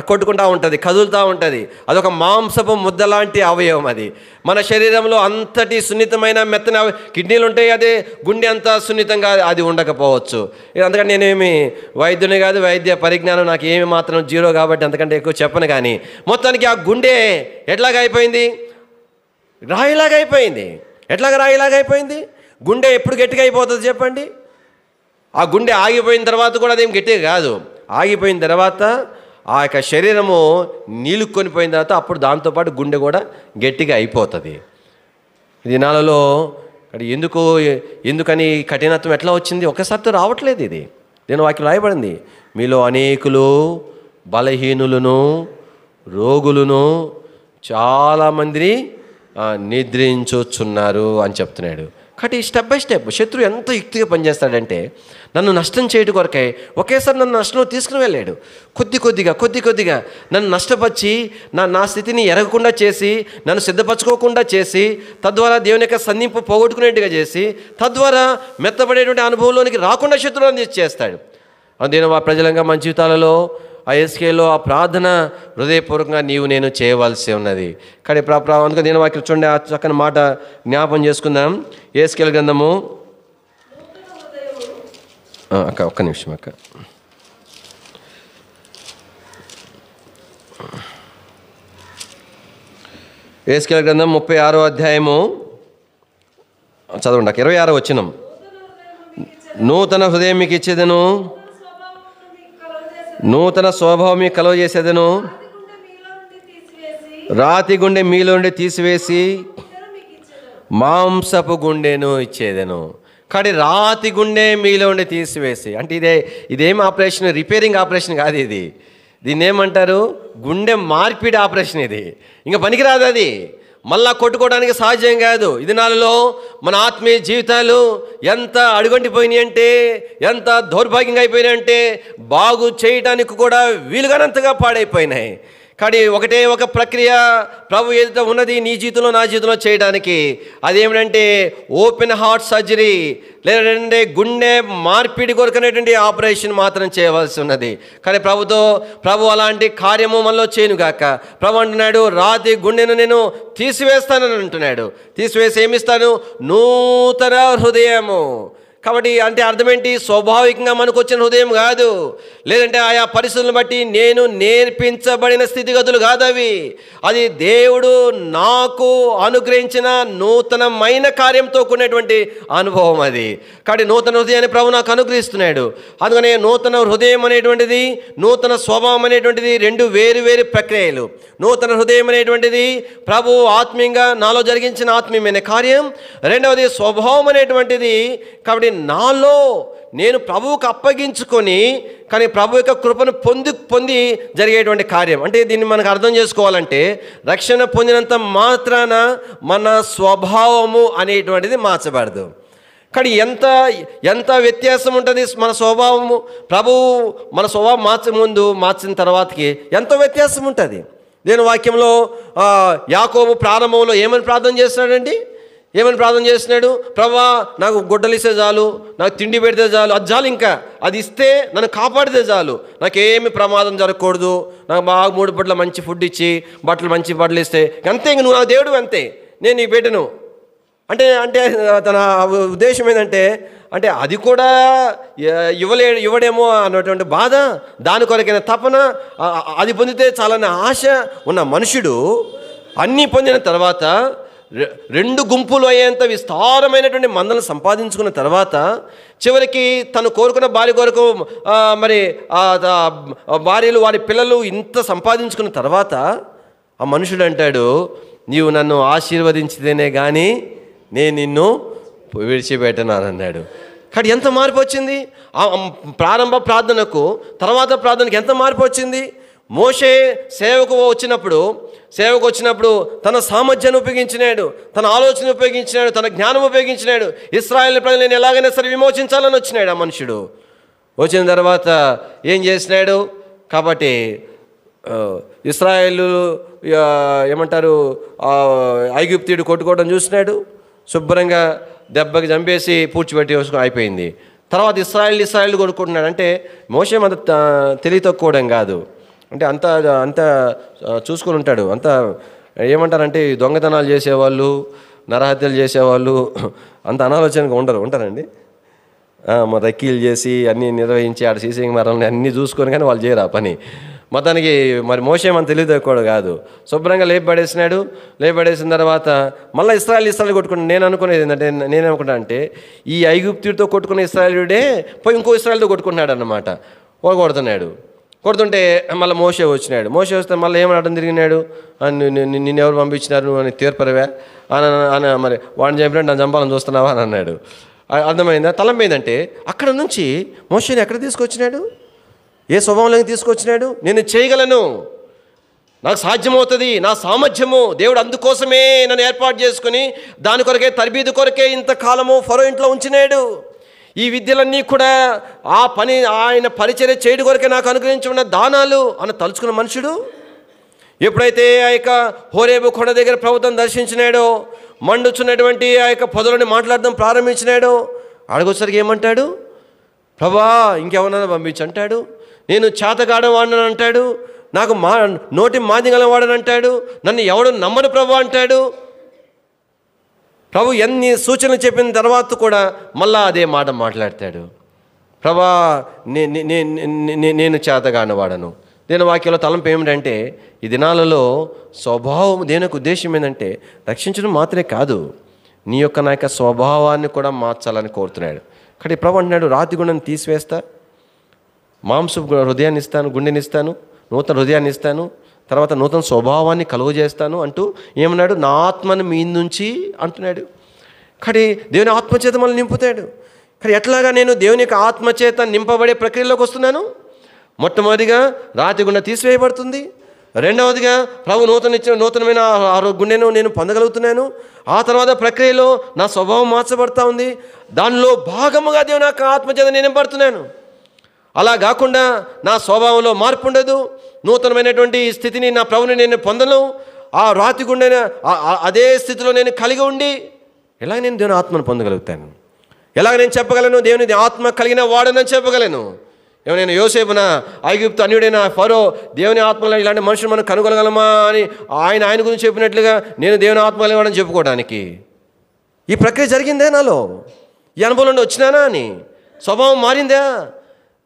కొట్టుకుంటూ ఉంటుంది, కదులుతూ ఉంటుంది. అదొక మాంసపు ముద్ద లాంటి అవయవం అది. మన శరీరంలో అంతటి సున్నితమైన మెత్తని కిడ్నీలు ఉంటాయి, అదే గుండె అంత సున్నితంగా అది ఉండకపోవచ్చు. అందుకని నేనేమి వైద్యుని కాదు, వైద్య పరిజ్ఞానం నాకు ఏమి మాత్రం జీరో కాబట్టి అంతకంటే ఎక్కువ చెప్పను. కానీ మొత్తానికి ఆ గుండె ఎట్లాగ అయిపోయింది? రాయిలాగా అయిపోయింది. ఎట్లాగ రాయిలాగా అయిపోయింది? గుండె ఎప్పుడు గట్టిగా అయిపోతుంది చెప్పండి? ఆ గుండె ఆగిపోయిన తర్వాత కూడా అదేం గట్టిగా కాదు. ఆగిపోయిన తర్వాత ఆ యొక్క శరీరము నీళ్ళు కొనిపోయిన తర్వాత అప్పుడు దాంతోపాటు గుండె కూడా గట్టిగా అయిపోతుంది. ఈ దినాలలో ఎందుకని కఠినత్వం ఎట్లా వచ్చింది? ఒకసారితో రావట్లేదు. ఇది నేను వాక్యం రాయబడింది, మీలో అనేకులు బలహీనులను, రోగులను, చాలామందిని నిద్రించుచున్నారు అని చెప్తున్నాడు. కాబట్టి స్టెప్ బై స్టెప్ శత్రువు ఎంత యుక్తిగా పనిచేస్తాడంటే, నన్ను నష్టం చేయడం కొరకే ఒకేసారి నన్ను నష్టంలో తీసుకుని వెళ్ళాడు. కొద్ది కొద్దిగా నన్ను నష్టపరిచి నా స్థితిని ఎరగకుండా చేసి, నన్ను సిద్ధపరచుకోకుండా చేసి, తద్వారా దేవుని యొక్క సంధింపు పోగొట్టుకునేట్టుగా చేసి, తద్వారా మెత్తబడేటువంటి అనుభవంలోనికి రాకుండా శత్రువులను తెచ్చేస్తాడు. అందుకే ప్రజలంగా మన జీవితాలలో ఆ యెహెజ్కేలు ఆ ప్రార్థన హృదయపూర్వకంగా నీవు నేను చేయవలసి ఉన్నది. కానీ అందుకని నేను వాక్యం చూడండి, ఆ చక్కని మాట జ్ఞాపం చేసుకుందాం. యెహెజ్కేలు గ్రంథము, అక్క ఒక్క నిమిషం అక్క. యెహెజ్కేలు గ్రంథం 36వ అధ్యాయము చదవండి అక్క. 26వ వచనం. నూతన హృదయం మీకు ఇచ్చేదను, నూతన స్వభావం మీకు కలుగజేసేదను, రాతి గుండె మీలో నుండి తీసివేసి మాంసపు గుండెను ఇచ్చేదను. కాబట్టి రాతి గుండె మీలో ఉండి తీసివేసి అంటే ఇదేం ఆపరేషన్? రిపేరింగ్ ఆపరేషన్ కాదు ఇది. దీన్ని ఏమంటారు? గుండె మార్పిడి ఆపరేషన్. ఇది ఇంకా పనికిరాదు. అది మళ్ళా కొట్టుకోవడానికి సాధ్యం కాదు. ఈ దినాలలో మన ఆత్మీయ జీవితాలు ఎంత అడుగంటిపోయినాయి అంటే, ఎంత దౌర్భాగ్యంగా అయిపోయినాయి అంటే, బాగు చేయడానికి కూడా వీలుగానంతగా పాడైపోయినాయి. కానీ ఒకటే ఒక ప్రక్రియ ప్రభు ఏదైతే ఉన్నది నీ జీవితంలో నా జీవితంలో చేయడానికి, అదేమిటంటే ఓపెన్ హార్ట్ సర్జరీ, లేదంటే గుండె మార్పిడి కొరకనేటువంటి ఆపరేషన్ మాత్రం చేయవలసి ఉన్నది. కానీ ప్రభు అలాంటి కార్యము మనలో చేయనుగాక. ప్రభు అంటున్నాడు, రాతి గుండెను నేను తీసివేస్తానని అంటున్నాడు. తీసివేసి ఏమిస్తాను? నూతన హృదయము. కాబట్టి అంటే అర్థం ఏంటి? స్వాభావికంగా మనకు వచ్చిన హృదయం కాదు, లేదంటే ఆయా పరిస్థితులను బట్టి నేను నేర్పించబడిన స్థితిగతులు కాదు అవి. అది దేవుడు నాకు అనుగ్రహించిన నూతనమైన కార్యంతో కూడినటువంటి అనుభవం అది. కాబట్టి నూతన హృదయాన్ని ప్రభు నాకు అనుగ్రహిస్తున్నాడు. అందుకనే నూతన హృదయం అనేటువంటిది, నూతన స్వభావం అనేటువంటిది రెండు వేరు వేరు ప్రక్రియలు. నూతన హృదయం అనేటువంటిది ప్రభు ఆత్మీయంగా నాలో జరిగించిన ఆత్మీయమైన కార్యం. రెండవది స్వభావం అనేటువంటిది, కాబట్టి నాలో నేను ప్రభువుకు అప్పగించుకొని కానీ ప్రభు యొక్క కృపను పొంది జరిగేటువంటి కార్యం. అంటే దీన్ని మనకు అర్థం చేసుకోవాలంటే, రక్షణ పొందినంత మాత్రాన మన స్వభావము అనేటువంటిది మార్చబడదు. కానీ ఎంత వ్యత్యాసం ఉంటుంది మన స్వభావము. ప్రభువు మన స్వభావం మార్చిన తర్వాతకి ఎంతో వ్యత్యాసం ఉంటుంది. నేను వాక్యంలో యాకోబు ప్రారంభంలో ఏమని ప్రార్థన చేస్తున్నాడండి? ఏమని ప్రార్థన చేస్తున్నాడు? ప్రభువా, నాకు గుడ్డలు ఇస్తే చాలు, నాకు తిండి పెడితే చాలు, అది చాలు, ఇంకా అది ఇస్తే నన్ను కాపాడితే చాలు, నాకేమి ప్రమాదం జరగకూడదు, నాకు బాగా 3 పూట్ల మంచి ఫుడ్ ఇచ్చి మంచి బట్టలు ఇస్తే అంతే, ఇంక నువ్వు నా దేవుడు అంతే, నేను నీకు పెట్టను అంటే తన ఉద్దేశం ఏంటంటే, అంటే అది కూడా ఇవ్వడేమో అన్నటువంటి బాధ, దాని కొరకైన తపన, అది పొందితే చాలన్న ఆశ ఉన్న మనుషుడు అన్నీ పొందిన తర్వాత రెండు గుంపులు అయ్యేంత విస్తారమైనటువంటి మందలను సంపాదించుకున్న తర్వాత చివరికి తను కోరుకున్న భార్య కొరకు మరి భార్యలు వారి పిల్లలు ఇంత సంపాదించుకున్న తర్వాత ఆ మనుషుడు అంటాడు, నీవు నన్ను ఆశీర్వదించితేనే కానీ నేను నిన్ను విడిచిపెట్టనన్నాడు. కానీ ఎంత మార్పు వచ్చింది ప్రారంభ ప్రార్థనకు తర్వాత ప్రార్థనకు, ఎంత మార్పు వచ్చింది. మోషే సేవకు వచ్చినప్పుడు తన సామర్థ్యాన్ని ఉపయోగించినాడు, తన ఆలోచన ఉపయోగించినాడు, తన జ్ఞానం ఉపయోగించినాడు. ఇశ్రాయేల్ ప్రజలు నేను ఎలాగైనా సరే విమోచించాలని వచ్చినాడు ఆ మనుషుడు. వచ్చిన తర్వాత ఏం చేసినాడు? కాబట్టి ఇశ్రాయేలు ఏమంటారు, ఐగుప్తీయుడు కొట్టుకోవడం చూసినాడు, శుభ్రంగా దెబ్బకి చంపేసి పూడ్చిపెట్టి అయిపోయింది. తర్వాత ఇశ్రాయేల్ కొట్టుకుంటున్నాడు. అంటే మోషే అంత తెలివి తక్కువడం కాదు, అంటే అంత చూసుకొని ఉంటాడు. అంత ఏమంటారంటే దొంగతనాలు చేసేవాళ్ళు, నరహత్యలు చేసేవాళ్ళు అంత అనాలోచనగా ఉంటారండి. రెక్కీలు చేసి అన్నీ నిర్వహించి ఆడ సీసీ కెమెరాలని అన్నీ చూసుకొని కానీ వాళ్ళు చేయరు ఆ పని. మొత్తానికి మరి మోషే మన తెలివి తక్కువ కాదు, శుభ్రంగా లేపబడేసిన తర్వాత మళ్ళీ ఇశ్రాయేల్ కొట్టుకున్నాడు. నేను అనుకునేది ఏంటంటే, నేనేమనుకున్నా అంటే ఈ ఐగుప్తుడితో కొట్టుకున్న ఇశ్రాయేలుడే పోయి ఇంకో ఇశ్రాయేల్తో కొట్టుకున్నాడు అన్నమాట. కొడుతుంటే మళ్ళీ మోషే వస్తే మళ్ళీ ఏమనడం తిరిగినాడు, నిన్ను ఎవరు పంపించినారు అని తీర్పరవా అని, మరి వాడిని చంపినట్టు నన్ను చంపాలని చూస్తున్నావా అని అన్నాడు. అర్థమైందా? తలంపోయిందంటే అక్కడ నుంచి మోషేని ఎక్కడ తీసుకొచ్చినాడు, ఏ స్వభావంలోకి తీసుకొచ్చినాడు? నేను చేయగలను, నాకు సాధ్యమవుతుంది, నా సామర్థ్యము దేవుడు అందుకోసమే నన్ను ఏర్పాటు చేసుకుని దాని కొరకే తర్బీదు కొరకే ఇంతకాలము ఫరో ఇంట్లో ఉంచినాడు. ఈ విద్యలన్నీ కూడా ఆ పని ఆయన పరిచర్య చేయడం కొరకే నాకు అనుగ్రహించి ఉన్న దానాలు అని తలుచుకున్న మనుషుడు ఎప్పుడైతే ఆ యొక్క హోరేబు కొండ దగ్గర ప్రభుత్వం దర్శించినాడో, మండుచున్నటువంటి ఆ యొక్క పొదలని మాట్లాడడం ప్రారంభించినాడో, అడగొచ్చరికి ఏమంటాడు? ప్రభా ఇంకెవరన్నా పంపించంటాడు, నేను చేతగాడం వాడని అంటాడు, నాకు నోటి మాదిగల వాడని అంటాడు, నన్ను ఎవడు నమ్మను ప్రభు అంటాడు. ప్రభు ఎన్ని సూచనలు చెప్పిన తర్వాత కూడా మళ్ళా అదే మాట మాట్లాడతాడు, ప్రభా నేను చేతగాని వాడను. దేని వాక్యంలో తలంపు ఏమిటంటే, ఈ దినాలలో స్వభావం దేని యొక్క ఉద్దేశం ఏంటంటే రక్షించడం మాత్రమే కాదు, నీ యొక్క నా యొక్క స్వభావాన్ని కూడా మార్చాలని కోరుతున్నాడు. కానీ ప్రభు అంటున్నాడు, రాతి గుండెని తీసివేస్తా, మాంసపు హృదయాన్ని ఇస్తాను, గుండెని ఇస్తాను, నూతన హృదయాన్ని ఇస్తాను, తర్వాత నూతన స్వభావాన్ని కలుగజేస్తాను అంటూ ఏమన్నాడు? నా ఆత్మను మీ నుంచి అంటున్నాడు. కానీ దేవుని ఆత్మచేత మనల్ని నింపుతాడు. కానీ ఎట్లాగా నేను దేవుని యొక్క ఆత్మచేత నింపబడే ప్రక్రియలోకి వస్తున్నాను? మొట్టమొదటిగా రాతి గుండె తీసివేయబడుతుంది, రెండవదిగా ప్రభు నూతనమైన గుండెను నేను పొందగలుగుతున్నాను. ఆ తర్వాత ప్రక్రియలో నా స్వభావం మార్చబడతా ఉంది, దానిలో భాగముగా దేవుని యొక్క ఆత్మచేత నేను నింపబడుతున్నాను. అలా కాకుండా నా స్వభావంలో మార్పు ఉండదు, నూతనమైనటువంటి స్థితిని నా ప్రభుని నేను పొందను, ఆ రాతి గుండెన అదే స్థితిలో నేను కలిగి ఉండి ఎలాగ నేను దేవుని ఆత్మను పొందగలుగుతాను? ఎలాగ నేను చెప్పగలను దేవుని ఆత్మ కలిగిన వాడనని చెప్పగలను? ఏమైనా యోసేపున ఐగుప్తు అన్యుడైన ఫరో దేవుని ఆత్మలో ఇలాంటి మనుషులు మనం కనుగొనగలమా అని ఆయన గురించి చెప్పినట్లుగా నేను దేవుని ఆత్మ కలిగిన వాడని చెప్పుకోవడానికి ఈ ప్రక్రియ జరిగిందే నాలో? ఈ అనుభవం నుండి వచ్చినానా అని? స్వభావం మారిందా?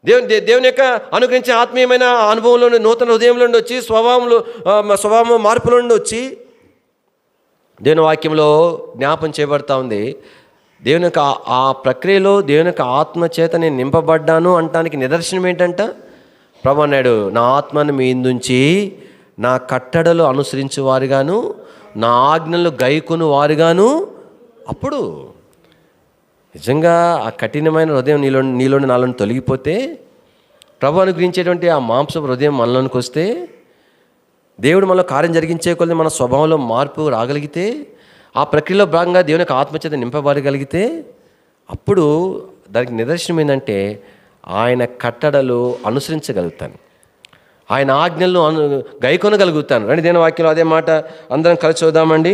దేవుని యొక్క అనుగ్రహించే ఆత్మీయమైన అనుభవంలో నూతన హృదయంలో నుండి వచ్చి స్వభావం మార్పుల నుండి వచ్చి దేవుని వాక్యంలో జ్ఞాపం చేయబడతా ఉంది. దేవుని యొక్క ఆ ప్రక్రియలో దేవుని యొక్క ఆత్మ చేత నేను నింపబడ్డాను అనటానికి నిదర్శనం ఏంటంట? ప్రభు అన్నాడు, నా ఆత్మను మీ నుంచి నా కట్టడలు అనుసరించే వారుగాను నా ఆజ్ఞలు గైకొను వారుగాను. అప్పుడు నిజంగా ఆ కఠినమైన హృదయం నీలోని నాలోని తొలగిపోతే, ప్రభు అనుగ్రహించేటువంటి ఆ మాంసపు హృదయం మనలోనికి వస్తే, దేవుడు మనలో కార్యం జరిగించే కొద్ది మన స్వభావంలో మార్పు రాగలిగితే, ఆ ప్రక్రియలో భాగంగా దేవుని యొక్క ఆత్మచేత నింపబడగలిగితే, అప్పుడు దానికి నిదర్శనం ఏంటంటే ఆయన కట్టడలు అనుసరించగలుగుతాను, ఆయన ఆజ్ఞలను గైకొనగలుగుతాను. రండి దేవుని వాక్యంలో అదే మాట అందరం కలిసి చూద్దామండి.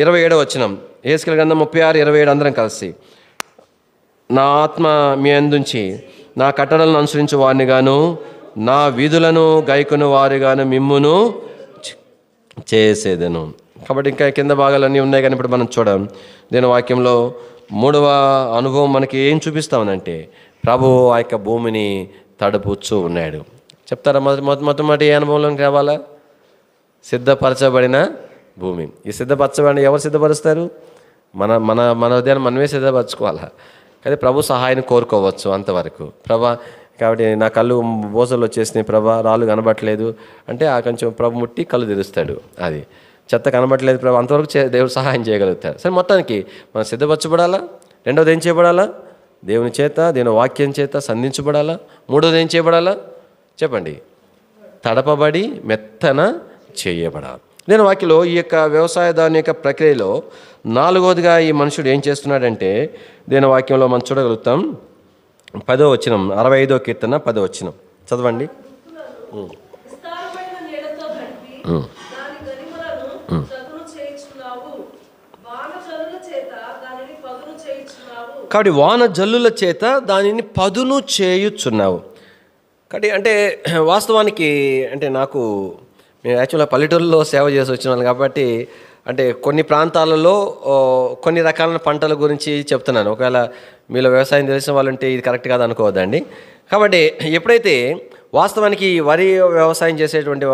27వ వచనం, యెహెజ్కేలు గ్రంథం 36:27 అందరం కలిసి. నా ఆత్మ మీ అందుంచి నా కట్టడలను అనుసరించే వారిని గాను నా విధులను గైకొను వారిగాను మిమ్మును చేసేదను. కాబట్టి ఇంకా కింద భాగాలన్నీ ఉన్నాయి కానీ ఇప్పుడు మనం చూడం. దీని వాక్యంలో 3వ అనుభవం మనకి ఏం చూపిస్తామనంటే, ప్రభు ఆ యొక్క భూమిని తడుపుచ్చు ఉన్నాడు. చెప్తారా? మొట్టమొదటి ఏ అనుభవంలోకి రావాలా? సిద్ధపరచబడిన భూమి. ఈ సిద్ధపరచబడి ఎవరు సిద్ధపరుస్తారు? మన మన మన హృదయాన్ని మనమే సిద్ధపరచుకోవాలా. కానీ ప్రభు సహాయాన్ని కోరుకోవచ్చు అంతవరకు. ప్రభా, కాబట్టి నా కళ్ళు బోసలు వచ్చేసినాయి ప్రభా, రాళ్ళు కనబట్టలేదు అంటే ఆ కొంచెం ప్రభు ముట్టి కళ్ళు తెరుస్తాడు. అది చెత్త కనబట్టలేదు ప్రభు, అంతవరకు దేవుడు సహాయం చేయగలుగుతాడు. సరే, మొత్తానికి మనం సిద్ధపరచబడాలా. రెండవది ఏం చేయబడాలా? దేవుని చేత, దేవుని వాక్యం చేత సంధించబడాలా. మూడవది ఏం చేయబడాలా చెప్పండి? తడపబడి మెత్తన చేయబడాలి. నేను వాక్యలో ఈ యొక్క వ్యవసాయ దాని యొక్క ప్రక్రియలో నాలుగవదిగా ఈ మనుషుడు ఏం చేస్తున్నాడంటే, దేని వాక్యంలో మనం చూడగలుగుతాం. 10వ వచనం, 65వ కీర్తన 10వ వచనం చదవండి. కాబట్టి వాన జల్లుల చేత దానిని పదును చేయుచున్నావు. కాబట్టి అంటే వాస్తవానికి అంటే నేను యాక్చువల్గా పల్లెటూరులో సేవ చేసి వచ్చినాను కాబట్టి అంటే కొన్ని ప్రాంతాలలో కొన్ని రకాల పంటల గురించి చెప్తున్నాను. ఒకవేళ మీలో వ్యవసాయం తెలిసిన వాళ్ళు ఉంటే ఇది కరెక్ట్ కాదు అనుకోవద్దండి. కాబట్టి ఎప్పుడైతే వాస్తవానికి వరి వ్యవసాయం చేసేటువంటి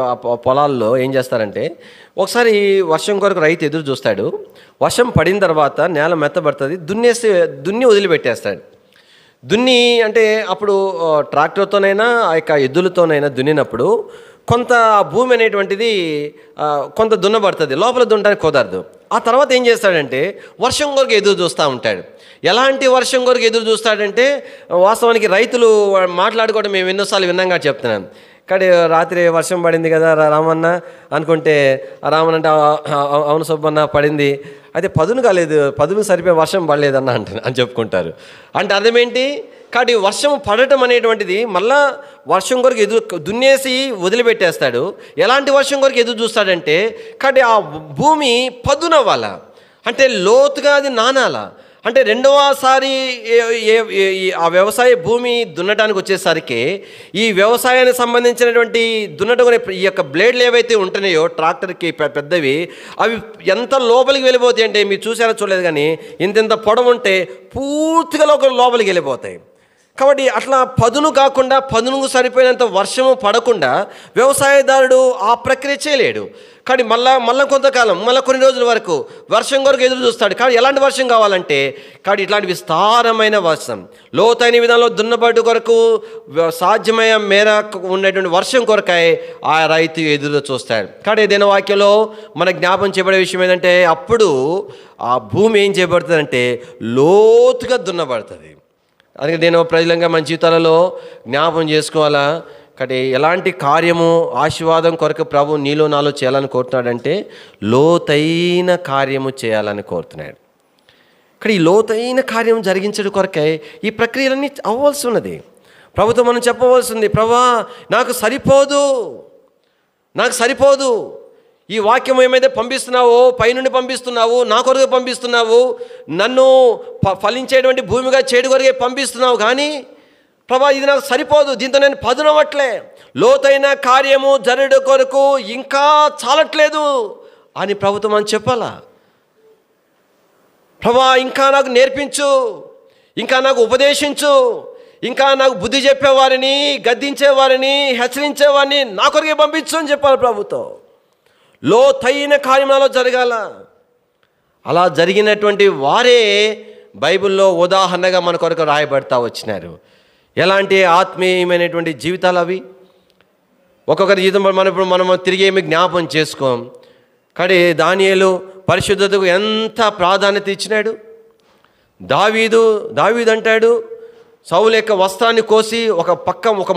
పొలాల్లో ఏం చేస్తారంటే, ఒకసారి వర్షం కొరకు రైతు ఎదురు చూస్తాడు. వర్షం పడిన తర్వాత నేల మెత్తబడుతుంది, దున్ని వదిలిపెట్టేస్తాడు. దున్ని అంటే అప్పుడు ట్రాక్టర్తోనైనా ఆ యొక్క ఎద్దులతోనైనా దున్నినప్పుడు కొంత భూమి అనేటువంటిది కొంత దున్నబడుతుంది, లోపల దున్నడానికి కుదరదు. ఆ తర్వాత ఏం చేస్తాడంటే వర్షం కొరకు ఎదురు చూస్తూ ఉంటాడు. ఎలాంటి వర్షం కొరకు ఎదురు చూస్తాడంటే, వాస్తవానికి రైతులు మాట్లాడుకోవడం మేము ఎన్నోసార్లు విన్నాగా చెప్తున్నాను. కానీ రాత్రి వర్షం పడింది కదా రామన్న అనుకుంటే, రామన్ అంటే అవును సుబ్బన్న పడింది, అయితే పదును కాలేదు, పదును సరిపోయి వర్షం పడలేదన్న అని చెప్పుకుంటారు. అంటే అర్థమేంటి? కాబట్టి వర్షం పడటం అనేటువంటిది మళ్ళా వర్షం కొరకు దున్నేసి వదిలిపెట్టేస్తాడు. ఎలాంటి వర్షం కొరకు ఎదురు చూస్తాడంటే, కాబట్టి ఆ భూమి పదునవ్వాల, అంటే లోతుగా అది నానాల. అంటే రెండవసారి ఆ వ్యవసాయ భూమి దున్నడానికి వచ్చేసరికి ఈ వ్యవసాయానికి సంబంధించినటువంటి దున్నటం ఈ యొక్క బ్లేడ్లు ఏవైతే ఉంటున్నాయో ట్రాక్టర్కి పెద్దవి, అవి ఎంత లోపలికి వెళ్ళిపోతాయి అంటే, మీరు చూసారో చూడలేదు కానీ ఇంత పొడవు ఉంటే పూర్తిగా లోపలికి వెళ్ళిపోతాయి. కాబట్టి అట్లా పదును కాకుండా, పదునుకు సరిపోయినంత వర్షము పడకుండా వ్యవసాయదారుడు ఆ ప్రక్రియ చేయలేడు. కానీ మళ్ళీ కొంతకాలం, మళ్ళీ కొన్ని రోజుల వరకు వర్షం కొరకు ఎదురు చూస్తాడు. కానీ ఎలాంటి వర్షం కావాలంటే, కాబట్టి ఇట్లాంటి విస్తారమైన వర్షం, లోతైన విధానంలో దున్నబాటు కొరకు సాధ్యమైన మేర ఉండేటువంటి వర్షం కొరకై ఆ రైతు ఎదురు చూస్తాడు. కాబట్టి ఏదైనా వాక్యంలో మన జ్ఞాపం చేయబడే విషయం ఏంటంటే, అప్పుడు ఆ భూమి ఏం చేయబడుతుందంటే లోతుగా దున్నబడుతుంది. అందుకే నేను ప్రజలంగా మన జీవితాలలో జ్ఞాపం చేసుకోవాలా. కాబట్టి ఎలాంటి కార్యము ఆశీర్వాదం కొరకు ప్రభు నీలో నాలో చేయాలని కోరుతున్నాడంటే, లోతైన కార్యము చేయాలని కోరుతున్నాడు. ఇక్కడ ఈ లోతైన కార్యం జరిగించడం కొరకై ఈ ప్రక్రియలన్నీ అవ్వాల్సి ఉన్నది. ప్రభుత్వం మనం చెప్పవలసింది, ప్రభా నాకు సరిపోదు, ఈ వాక్యం ఏమైతే పంపిస్తున్నావో, పైనుండి పంపిస్తున్నావు, నా కొరకు పంపిస్తున్నావు, నన్ను ఫలించేటువంటి భూమిగా చేడు కొరకే పంపిస్తున్నావు, కానీ ప్రభా ఇది నాకు సరిపోదు, దీంతో నేను పదునవ్వట్లే, లోతైన కార్యము జరుడు కొరకు ఇంకా చాలట్లేదు అని ప్రభుత్వం అని చెప్పాలా. ప్రభా ఇంకా నాకు నేర్పించు, ఇంకా నాకు ఉపదేశించు, ఇంకా నాకు బుద్ధి చెప్పేవారిని, గద్దించేవారిని, హెచ్చరించేవారిని నా కొరకే పంపించు అని చెప్పాలి ప్రభుత్వం. లోతైన కార్యములలో జరగాల. అలా జరిగినటువంటి వారే బైబిల్లో ఉదాహరణగా మన కొరకు రాయబడతా వచ్చినారు. ఎలాంటి ఆత్మీయమైనటువంటి జీవితాలు అవి. ఒక్కొక్కరి జీవితం మనం తిరిగి ఏమి జ్ఞాపం చేసుకోం. కానీ దానియేలు పరిశుద్ధతకు ఎంత ప్రాధాన్యత ఇచ్చినాడు. దావీదు అంటాడు, సౌలు యొక్క వస్త్రాన్ని కోసి ఒక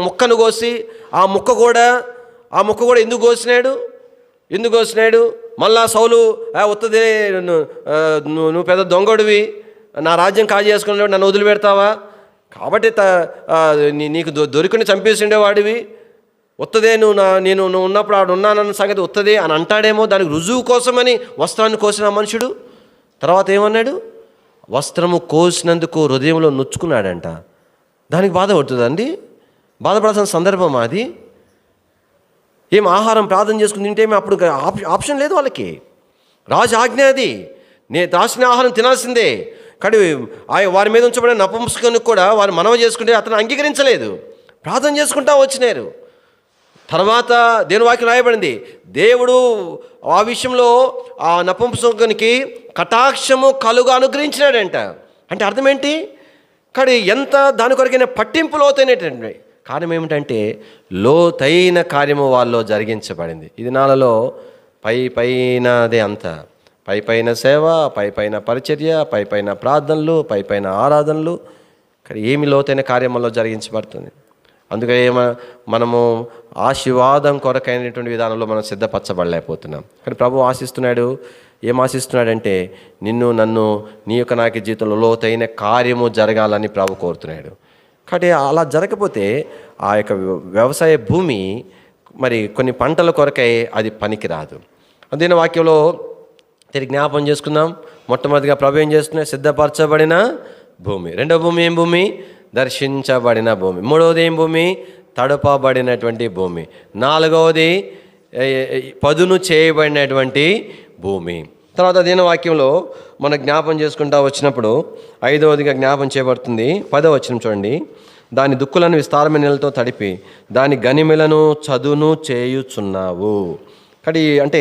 ముక్కను కోసి ఆ ముక్క కూడా ఎందుకు కోసినాడు? మళ్ళా సౌలు ఉత్తదే, నువ్వు పెద్ద దొంగడివి, నా రాజ్యం కాజు చేసుకున్నాడు, నన్ను వదిలిపెడతావా, కాబట్టి నీకు దొరికిన చంపేసిండేవాడివి, ఉత్తదే నేను ఉన్నప్పుడు ఆడు ఉన్నానన్న సంగతి ఉత్తదే అని అంటాడేమో. దానికి రుజువు కోసమని వస్త్రాన్ని కోసిన మనుషుడు తర్వాత ఏమన్నాడు? వస్త్రము కోసినందుకు హృదయంలో నొచ్చుకున్నాడంట. దానికి బాధపడుతుందండి? బాధపడాల్సిన సందర్భం అది. ఏం ఆహారం ప్రార్థన చేసుకుని తింటేమి అప్పుడు ఆప్షన్ లేదు వాళ్ళకి. రాజు ఆజ్ఞ అది, నేను రాసిన ఆహారం తినాల్సిందే. కానీ వారి మీద ఉంచబడిన నపుంసకునికి కూడా వారు మనవి చేసుకుంటే అతను అంగీకరించలేదు, ప్రార్థన చేసుకుంటా వచ్చినారు. తర్వాత దేవుని వాక్యం రాయబడింది, దేవుడు ఆ విషయంలో ఆ నపుంసకునికి కటాక్షము కలుగు అనుగ్రహించినాడంట. అంటే అర్థం ఏంటి? కానీ ఎంత దాని కొరకైనా పట్టింపు లోతైనటువంటి కారణం ఏమిటంటే లోతైన కార్యము వాళ్ళలో జరిగించబడింది. ఇది నాలలో పైనదే అంతా, పైన సేవ, పైన పరిచర్య, పైన ప్రార్థనలు, పైన ఆరాధనలు, కానీ ఏమి లోతైన కార్యములో జరిగించబడుతుంది. అందుకే మనము ఆశీర్వాదం కొరకైనటువంటి విధానంలో మనం సిద్ధపరచబడలేకపోతున్నాం. కానీ ప్రభు ఆశిస్తున్నాడు. ఏం ఆశిస్తున్నాడంటే నన్ను నీ యొక్క నాకు జీవితంలో లోతైన కార్యము జరగాలని ప్రభు కోరుతున్నాడు. కాబట్టి అలా జరగకపోతే ఆ యొక్క వ్యవసాయ భూమి మరి కొన్ని పంటల కొరకై అది పనికిరాదు. అదే వాక్యంలో తిరిగి జ్ఞాపం చేసుకుందాం. మొట్టమొదటిగా ప్రభు ఏం చేస్తున్నాడు? సిద్ధపరచబడిన భూమి. రెండవ భూమి ఏం భూమి? దర్శించబడిన భూమి. మూడవది ఏం భూమి? తడపబడినటువంటి భూమి. నాలుగవది పదును చేయబడినటువంటి భూమి. తర్వాత అదే వాక్యంలో మన జ్ఞాపం చేసుకుంటా వచ్చినప్పుడు ఐదవదిగా జ్ఞాపం చేయబడుతుంది. 10వ వచనం చూడండి. దాని దుక్కులను విస్తారమైన నీళ్ళతో తడిపి దాని గనిమెలను చదును చేయుచున్నావు. కాబట్టి అంటే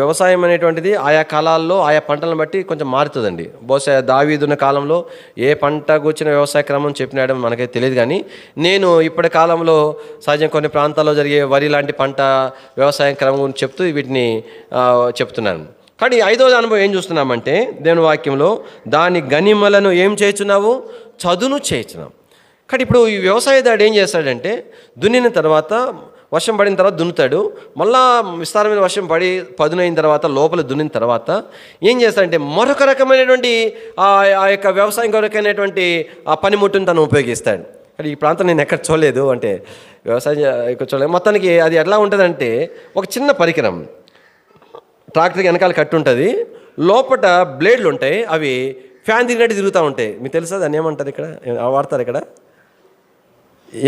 వ్యవసాయం అనేటువంటిది ఆయా కాలాల్లో ఆయా పంటలను బట్టి కొంచెం మారుతుందండి. బహుశా దావీదున్న కాలంలో ఏ పంటకు వచ్చిన వ్యవసాయ క్రమం చెప్పినాడో మనకైతే తెలియదు. కానీ నేను ఇప్పటి కాలంలో సహజంగా కొన్ని ప్రాంతాల్లో జరిగే వరి లాంటి పంట వ్యవసాయ క్రమం గురించి చెప్తూ వీటిని చెప్తున్నాను. కానీ 5వ అనుభవం ఏం చూస్తున్నామంటే దేవుని వాక్యంలో దాని గనిమలను ఏం చేస్తున్నావు? చదును చేస్తున్నాం. కానీ ఇప్పుడు ఈ వ్యవసాయదాడు ఏం చేస్తాడంటే దున్నిన తర్వాత వర్షం పడిన తర్వాత దున్నుతాడు. మళ్ళా విస్తారమైన వర్షం పడి పదునైన తర్వాత లోపల దున్నిన తర్వాత ఏం చేస్తాడంటే మరొక రకమైనటువంటి ఆ యొక్క వ్యవసాయం కొరకైనటువంటి ఆ పనిముట్టును తను ఉపయోగిస్తాడు. కానీ ఈ ప్రాంతం నేను ఎక్కడ చూడలేదు, అంటే వ్యవసాయం చూడలేదు. మొత్తానికి అది ఎట్లా ఉంటుందంటే ఒక చిన్న పరికరం, ట్రాక్టర్కి వెనకాల కట్టు ఉంటుంది, లోపల బ్లేడ్లు ఉంటాయి, అవి ఫ్యాన్ తిరిగినట్టు తిరుగుతూ ఉంటాయి. మీకు తెలుసా దాన్ని ఏమంటారు? ఇక్కడ వాడతారు, ఇక్కడ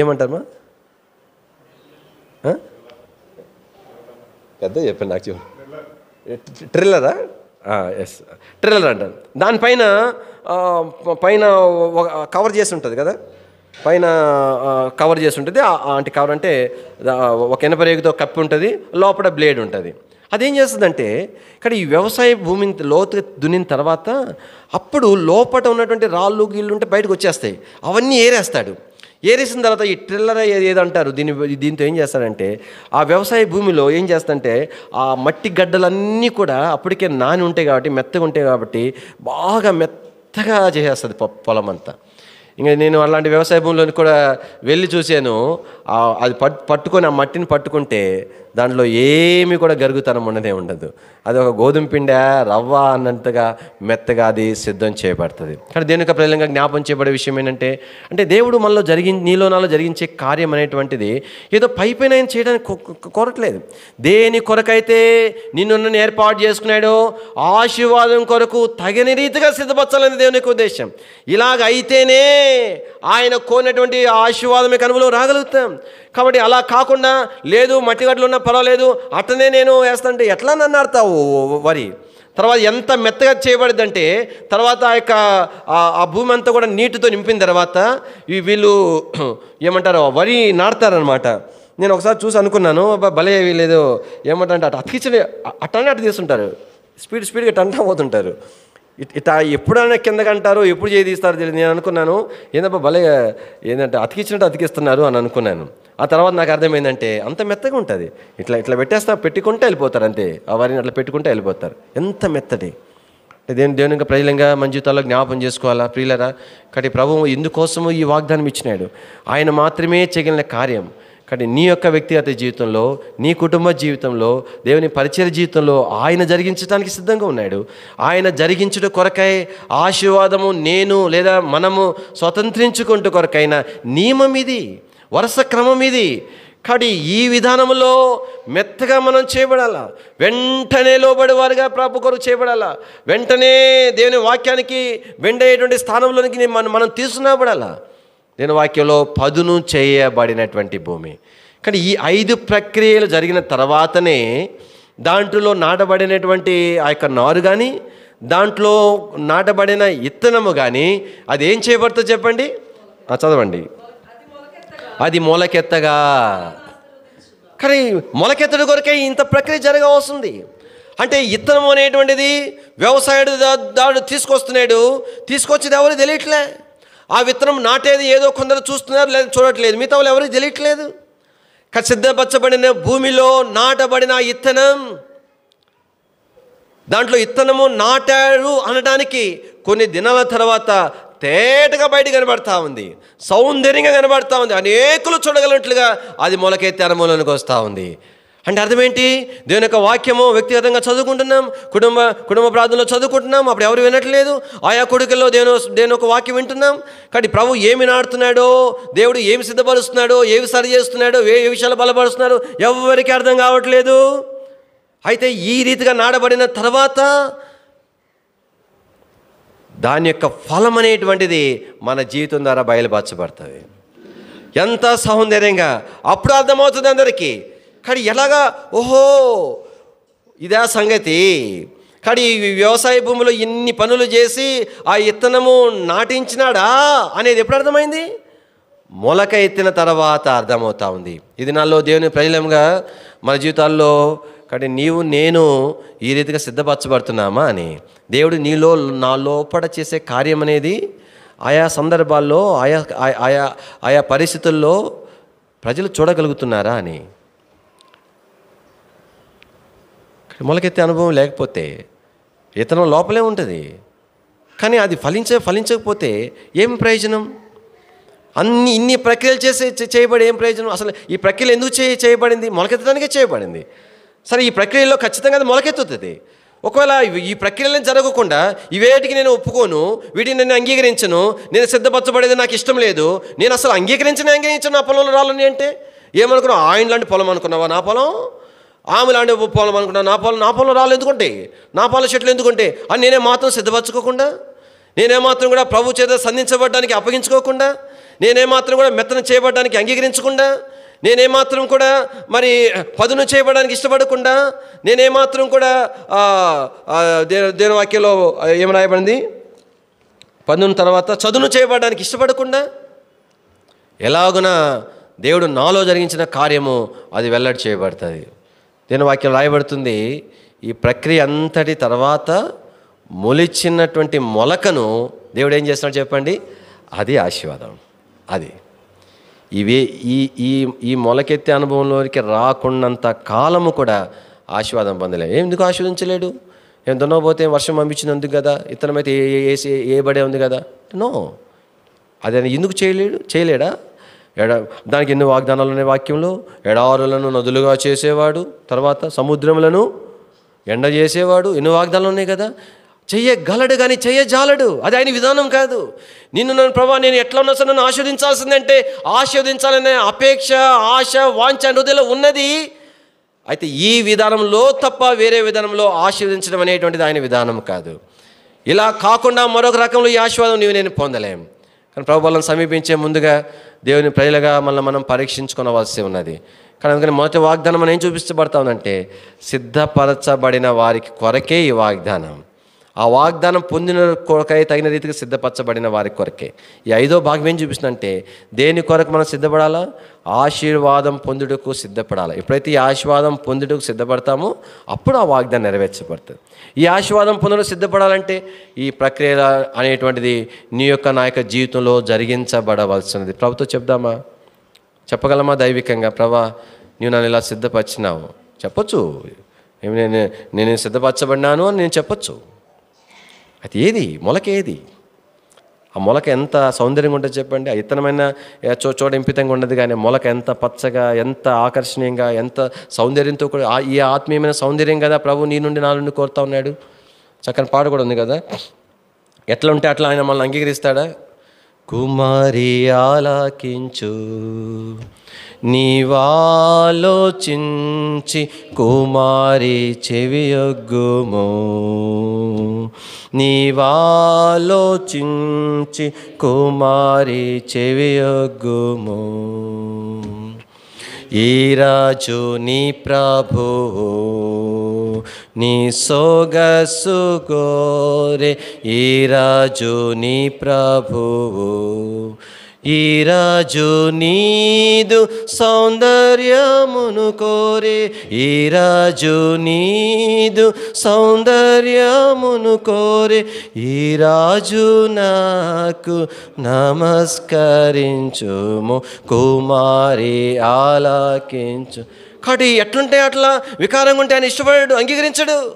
ఏమంటారమ్మా? పెద్ద చెప్పండి నాకు. ట్రిల్లరా? ఎస్, ట్రిల్లర్ అంటారు. దానిపైన పైన కవర్ చేసి ఉంటుంది కదా, పైన కవర్ చేసి ఉంటుంది. అంటే కవర్ అంటే ఒక ఎనపరేగుతో కప్పి ఉంటుంది, లోపల బ్లేడ్ ఉంటుంది. అదేం చేస్తుందంటే ఇక్కడ ఈ వ్యవసాయ భూమిని లోతుగా దున్నిన తర్వాత అప్పుడు లోపల ఉన్నటువంటి రాళ్ళు గీళ్ళు ఉంటే బయటకు వచ్చేస్తాయి, అవన్నీ ఏరేస్తాడు. ఏరేసిన తర్వాత ఈ ట్రిల్లర్ ఏదంటారు దీంతో ఏం చేస్తాడంటే ఆ వ్యవసాయ భూమిలో ఏం చేస్తాడంటే ఆ మట్టి గడ్డలన్నీ కూడా అప్పటికే నాని ఉంటాయి కాబట్టి, మెత్తగా ఉంటాయి కాబట్టి బాగా మెత్తగా చేసేస్తుంది పొలం అంతా. ఇంకా నేను అలాంటి వ్యవసాయ భూమిలోని కూడా వెళ్ళి చూశాను. అది పట్టుకొని ఆ మట్టిని పట్టుకుంటే దాంట్లో ఏమి కూడా గరుగుతనం ఉండదు. అది ఒక గోధుమ పిండి రవ్వ అన్నంతగా మెత్తగా అది సిద్ధం చేయబడుతుంది. కానీ దేని యొక్క ప్రజలంగా జ్ఞాపం చేయబడే విషయం ఏంటంటే దేవుడు మనలో నీలో నాలో జరిగించే కార్యం అనేటువంటిది ఏదో పైపైన ఆయన చేయడానికి కోరట్లేదు. దేని కొరకైతే నిన్ను ఏర్పాటు చేసుకున్నాడో ఆశీర్వాదం కొరకు తగిన రీతిగా సిద్ధపరచాలని దేవుని యొక్క ఉద్దేశం. ఇలాగ అయితేనే ఆయన కోరినటువంటి ఆశీర్వాదమే కనుమలో రాగలుగుతాం. కాబట్టి అలా కాకుండా లేదు మట్టిగడ్డలు ఉన్నా పర్వాలేదు అట్లనే నేను వేస్తానంటే ఎట్లా నన్ను ఆడతావు వరి? తర్వాత ఎంత మెత్తగా చేయబడిందంటే తర్వాత ఆ భూమి అంతా కూడా నీటితో నింపిన తర్వాత వీళ్ళు ఏమంటారు వరి నాటుతారనమాట. నేను ఒకసారి చూసి అనుకున్నాను, భలే వీళ్ళేదో ఏమంటారంటే అతికించే అట్టనే అట్ట తీస్తుంటారు, స్పీడ్గా టంటా పోతుంటారు. ఇట్లా ఎప్పుడైనా కిందకి అంటారు, ఎప్పుడు చేయిస్తారు తెలియదు. నేను అనుకున్నాను ఏందబ్బా భలే ఏంటంటే అతికించినట్టు అతికిస్తున్నారు అని అనుకున్నాను. ఆ తర్వాత నాకు అర్థమైందంటే అంత మెత్తగా ఉంటుంది, ఇట్లా పెట్టుకుంటే వెళ్ళిపోతారు అంతే. ఆ వారిని అట్లా పెట్టుకుంటే వెళ్ళిపోతారు. ఎంత మెత్తటి దేవుని యొక్క ప్రజలంగా మన జీవితాల్లో జ్ఞాపం చేసుకోవాలా ప్రియులరా. కాబట్టి ప్రభువు ఇందుకోసము ఈ వాగ్దానం ఇచ్చినాడు. ఆయన మాత్రమే చేయగలిగిన కార్యం. కానీ నీ యొక్క వ్యక్తిగత జీవితంలో, నీ కుటుంబ జీవితంలో, దేవుని పరిచర్య జీవితంలో ఆయన జరిగించడానికి సిద్ధంగా ఉన్నాడు. ఆయన జరిగించుట కొరకై ఆశీర్వాదము నేను లేదా మనము స్వతంత్రించుకుంటూ కొరకైన నియమం ఇది, వరుస క్రమం ఇది. కాబట్టి ఈ విధానంలో మెత్తగా మనం చేయబడాలా, వెంటనే లోబడేవారుగా ప్రభు కొరకు చేయబడాలా, వెంటనే దేవుని వాక్యానికి వెండయ్యేటువంటి స్థానంలోనికి మనం తీసుకురాబడాలా. దేవుని వాక్యంలో పదును చేయబడినటువంటి భూమి. కానీ ఈ 5 ప్రక్రియలు జరిగిన తర్వాతనే దాంట్లో నాటబడినటువంటి ఆ యొక్క నారు కానీ, దాంట్లో నాటబడిన ఇత్తనము కానీ అది ఏం చేయబడుతుందో చెప్పండి, చదవండి. అది మొలకెత్తగా కానీ మొలకెత్తడి కొరకే ఇంత ప్రక్రియ జరగవలసింది. అంటే ఇత్తనం అనేటువంటిది వ్యవసాయుడు దాడు తీసుకొచ్చేది ఎవరు తెలియట్లే. ఆ విత్తనం నాటేది ఏదో కొందరు చూస్తున్నారు, లేదా చూడట్లేదు, మిగతా వాళ్ళు ఎవరికి తెలియట్లేదు. సిద్ధపరచబడిన భూమిలో నాటబడిన ఇత్తనం, దాంట్లో ఇత్తనము నాటారు అనడానికి కొన్ని దినాల తర్వాత తేటగా బయట కనబడతా ఉంది, సౌందర్యంగా కనబడతా ఉంది, అనేకులు చూడగలిగినట్లుగా అది మొలకెత్తే అనుభవంలోనికి వస్తూ ఉంది. అంటే అర్థం ఏంటి? దేవుని యొక్క వాక్యము వ్యక్తిగతంగా చదువుకుంటున్నాం, కుటుంబ ప్రార్థనలో చదువుకుంటున్నాం, అప్పుడు ఎవరు వినట్లేదు. ఆయా కొడుకుల్లో దేవుని ఒక వాక్యం వింటున్నాం, కానీ ప్రభు ఏమి నాడుతున్నాడో, దేవుడు ఏమి సిద్ధపరుస్తున్నాడో, ఏమి సరి చేస్తున్నాడో, ఏ విషయాలు బలపరుస్తున్నాడో ఎవరికి అర్థం కావట్లేదు. అయితే ఈ రీతిగా నాడబడిన తర్వాత దాని యొక్క ఫలం అనేటువంటిది మన జీవితం ద్వారా బయలుపరచబడుతుంది. ఎంత సౌందర్యంగా అప్పుడు అర్థమవుతుంది అందరికీ. కానీ ఎలాగా? ఓహో, ఇదే సంగతి. కానీ ఈ వ్యవసాయ భూమిలో ఇన్ని పనులు చేసి ఆ ఇత్తనము నాటించినాడా అనేది ఎప్పుడు అర్థమైంది? మొలక ఎత్తిన తర్వాత అర్థమవుతా ఉంది. ఇది నాలో దేవుని ప్రజలంగా మన జీవితాల్లో కానీ నీవు నేను ఈ రీతిగా సిద్ధపరచబడుతున్నామా అని దేవుడు నీలో నా లోపల చేసే కార్యం అనేది ఆయా సందర్భాల్లో ఆయా పరిస్థితుల్లో ప్రజలు చూడగలుగుతున్నారా అని. మొలకెత్తే అనుభవం లేకపోతే ఇతను లోపలే ఉంటుంది, కానీ అది ఫలించకపోతే ఏం ప్రయోజనం? ఇన్ని ప్రక్రియలు చేయబడి ఏం ప్రయోజనం? అసలు ఈ ప్రక్రియలు ఎందుకు చేయబడింది? మొలకెత్తడానికే చేయబడింది. సరే, ఈ ప్రక్రియలో ఖచ్చితంగా అది మొలకెత్తుతుంది. ఒకవేళ ఈ ప్రక్రియలను జరగకుండా ఇవేటికి నేను ఒప్పుకోను, వీటిని నేను అంగీకరించను, నేను సిద్ధపరచబడేది నాకు ఇష్టం లేదు, నేను అసలు అంగీకరించను నా పొలంలో రాలని అంటే ఏమనుకున్నావు? ఆయన లాంటి పొలం అనుకున్నావా నా పొలం? ఆమె లాంటి పొలం అనుకున్నావు నా పొలం రాళ్ళు ఎందుకుంటే, నా పొలం చెట్లు ఎందుకుంటే అని నేనే మాత్రం సిద్ధపరచుకోకుండా, నేనేమాత్రం కూడా ప్రభు చేత సంధించబడడానికి అప్పగించుకోకుండా, నేనేమాత్రం కూడా మెత్తన చేయబడడానికి అంగీకరించకుండా, నేనేమాత్రం కూడా మరి పదును చేయబడడానికి ఇష్టపడకుండా, నేనేమాత్రం కూడా దేని వాక్యంలో ఏమి రాయబడింది? పదును తర్వాత చదును చేయబడడానికి ఇష్టపడకుండా, ఎలాగున దేవుడు నాలో జరిగించిన కార్యము అది వెల్లడి చేయబడుతుంది. దేని వాక్యం రాయబడుతుంది, ఈ ప్రక్రియ అంతటి తర్వాత మొలిచినటువంటి మొలకను దేవుడు ఏం చేస్తున్నాడు చెప్పండి? అది ఆశీర్వాదం. అది ఈ మొలకెత్తే అనుభవంలోకి రాకున్నంత కాలము కూడా ఆశీర్వాదం పొందలేదు. ఎందుకు ఆశీర్వదించలేడు? ఏం దున్నపోతే వర్షం పంపించినందుకు కదా, ఇతనమైతే ఏ ఉంది కదా. నో, అది ఎందుకు చేయలేడా? దానికి ఎన్నో వాగ్దానాలు ఉన్నాయి వాక్యంలో. ఎడారులను నదులుగా చేసేవాడు, తర్వాత సముద్రములను ఎండ చేసేవాడు, ఎన్నో వాగ్దానాలు ఉన్నాయి కదా. చెయ్యగలడు కానీ చెయ్యజాలడు, అది ఆయన విధానం కాదు. నన్ను ప్రభా నేను ఎట్లా ఉన్నా సరే నన్ను ఆశీర్వదించాల్సిందంటే ఆశీర్వదించాలనే అపేక్ష, ఆశ, వాంఛ హృదయంలో ఉన్నది. అయితే ఈ విధానంలో తప్ప వేరే విధానంలో ఆశీర్వదించడం అనేటువంటిది ఆయన విధానం కాదు. ఇలా కాకుండా మరొక రకంలో ఈ ఆశీర్వాదం నేను పొందలేం. కానీ ప్రభు వాళ్ళని సమీపించే ముందుగా దేవుని ప్రజలుగా మనం పరీక్షించుకోవలసి ఉన్నది. కానీ అందుకని మొదటి వాగ్దానం మనం ఏం చూపించబడతా ఉందంటే, సిద్ధపరచబడిన వారికి కొరకే ఈ వాగ్దానం. ఆ వాగ్దానం పొందిన కొరకై తగిన రీతిగా సిద్ధపరచబడిన వారి కొరకే. ఈ 5వ భాగం ఏం చూపిస్తుందంటే, దేని కొరకు మనం సిద్ధపడాలా? ఆశీర్వాదం పొందుటకు సిద్ధపడాలి. ఎప్పుడైతే ఈ ఆశీర్వాదం పొందుటకు సిద్ధపడతామో అప్పుడు ఆ వాగ్దానం నెరవేర్చబడుతుంది. ఈ ఆశీర్వాదం పొందడం సిద్ధపడాలంటే ఈ ప్రక్రియ అనేటువంటిది నీ యొక్క నా యొక్క జీవితంలో జరిగించబడవలసినది. ప్రభుతో చెప్దామా? చెప్పగలమా దైవికంగా? ప్రభా నీవు నన్ను ఇలా సిద్ధపరిచినావు చెప్పొచ్చు. నేను సిద్ధపరచబడినాను అని నేను చెప్పొచ్చు. అది ఏది? మొలక ఏది? ఆ మొలక ఎంత సౌందర్యంగా ఉంటుంది చెప్పండి. ఆ ఇత్తనమైన చోట ఎంపితంగా ఉండదు, కానీ మొలక ఎంత పచ్చగా, ఎంత ఆకర్షణీయంగా, ఎంత సౌందర్యంతో కూడా, ఈ ఆత్మీయమైన సౌందర్యం కదా ప్రభు నీ నుండి నా నుండి కోరుతా ఉన్నాడు. చక్కని పాట కూడా ఉంది కదా, ఎట్లా ఉంటే అట్లా ఆయన మనల్ని అంగీకరిస్తాడా? కుమారి ఆలకించు, నీవాలోచించి కుమారి చెవియొగ్గుము, నీవాలోచించి కుమారి చెవియొగ్గుము. ఈ రాజు నీ ప్రభువు, నీ సొగసు గోరే, ఈ రాజు నీ ప్రభువు, ఈ రాజు నీదు సౌందర్యమును కోరే, ఈ రాజు నీదు సౌందర్యమును కోరే, ఈ రాజు నాకు నమస్కరించుము, కుమారి ఆలకించు. కాబట్టి ఎట్లుంటే అట్లా వికారంగా ఉంటే ఆయన ఇష్టపడాడు, అంగీకరించడు.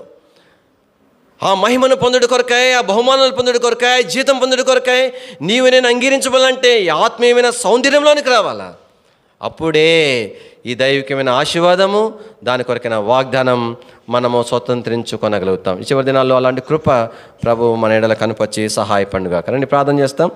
ఆ మహిమను పొందుడు కొరకాయ, ఆ బహుమానాలు పొందుడు కొరకాయ, జీతం పొందుడు కొరకాయ నీవు నేను అంగీకరించబడాలంటే ఆత్మీయమైన సౌందర్యంలోనికి రావాలా. అప్పుడే ఈ దైవికమైన ఆశీర్వాదము, దాని కొరకైన వాగ్దానం మనము స్వతంత్రించుకొనగలుగుతాం. ఈ చివరి దినాల్లో అలాంటి కృప ప్రభు మన ఎడల కనుపచ్చి సహాయపడుగా. కానీ ప్రార్థన చేస్తాం.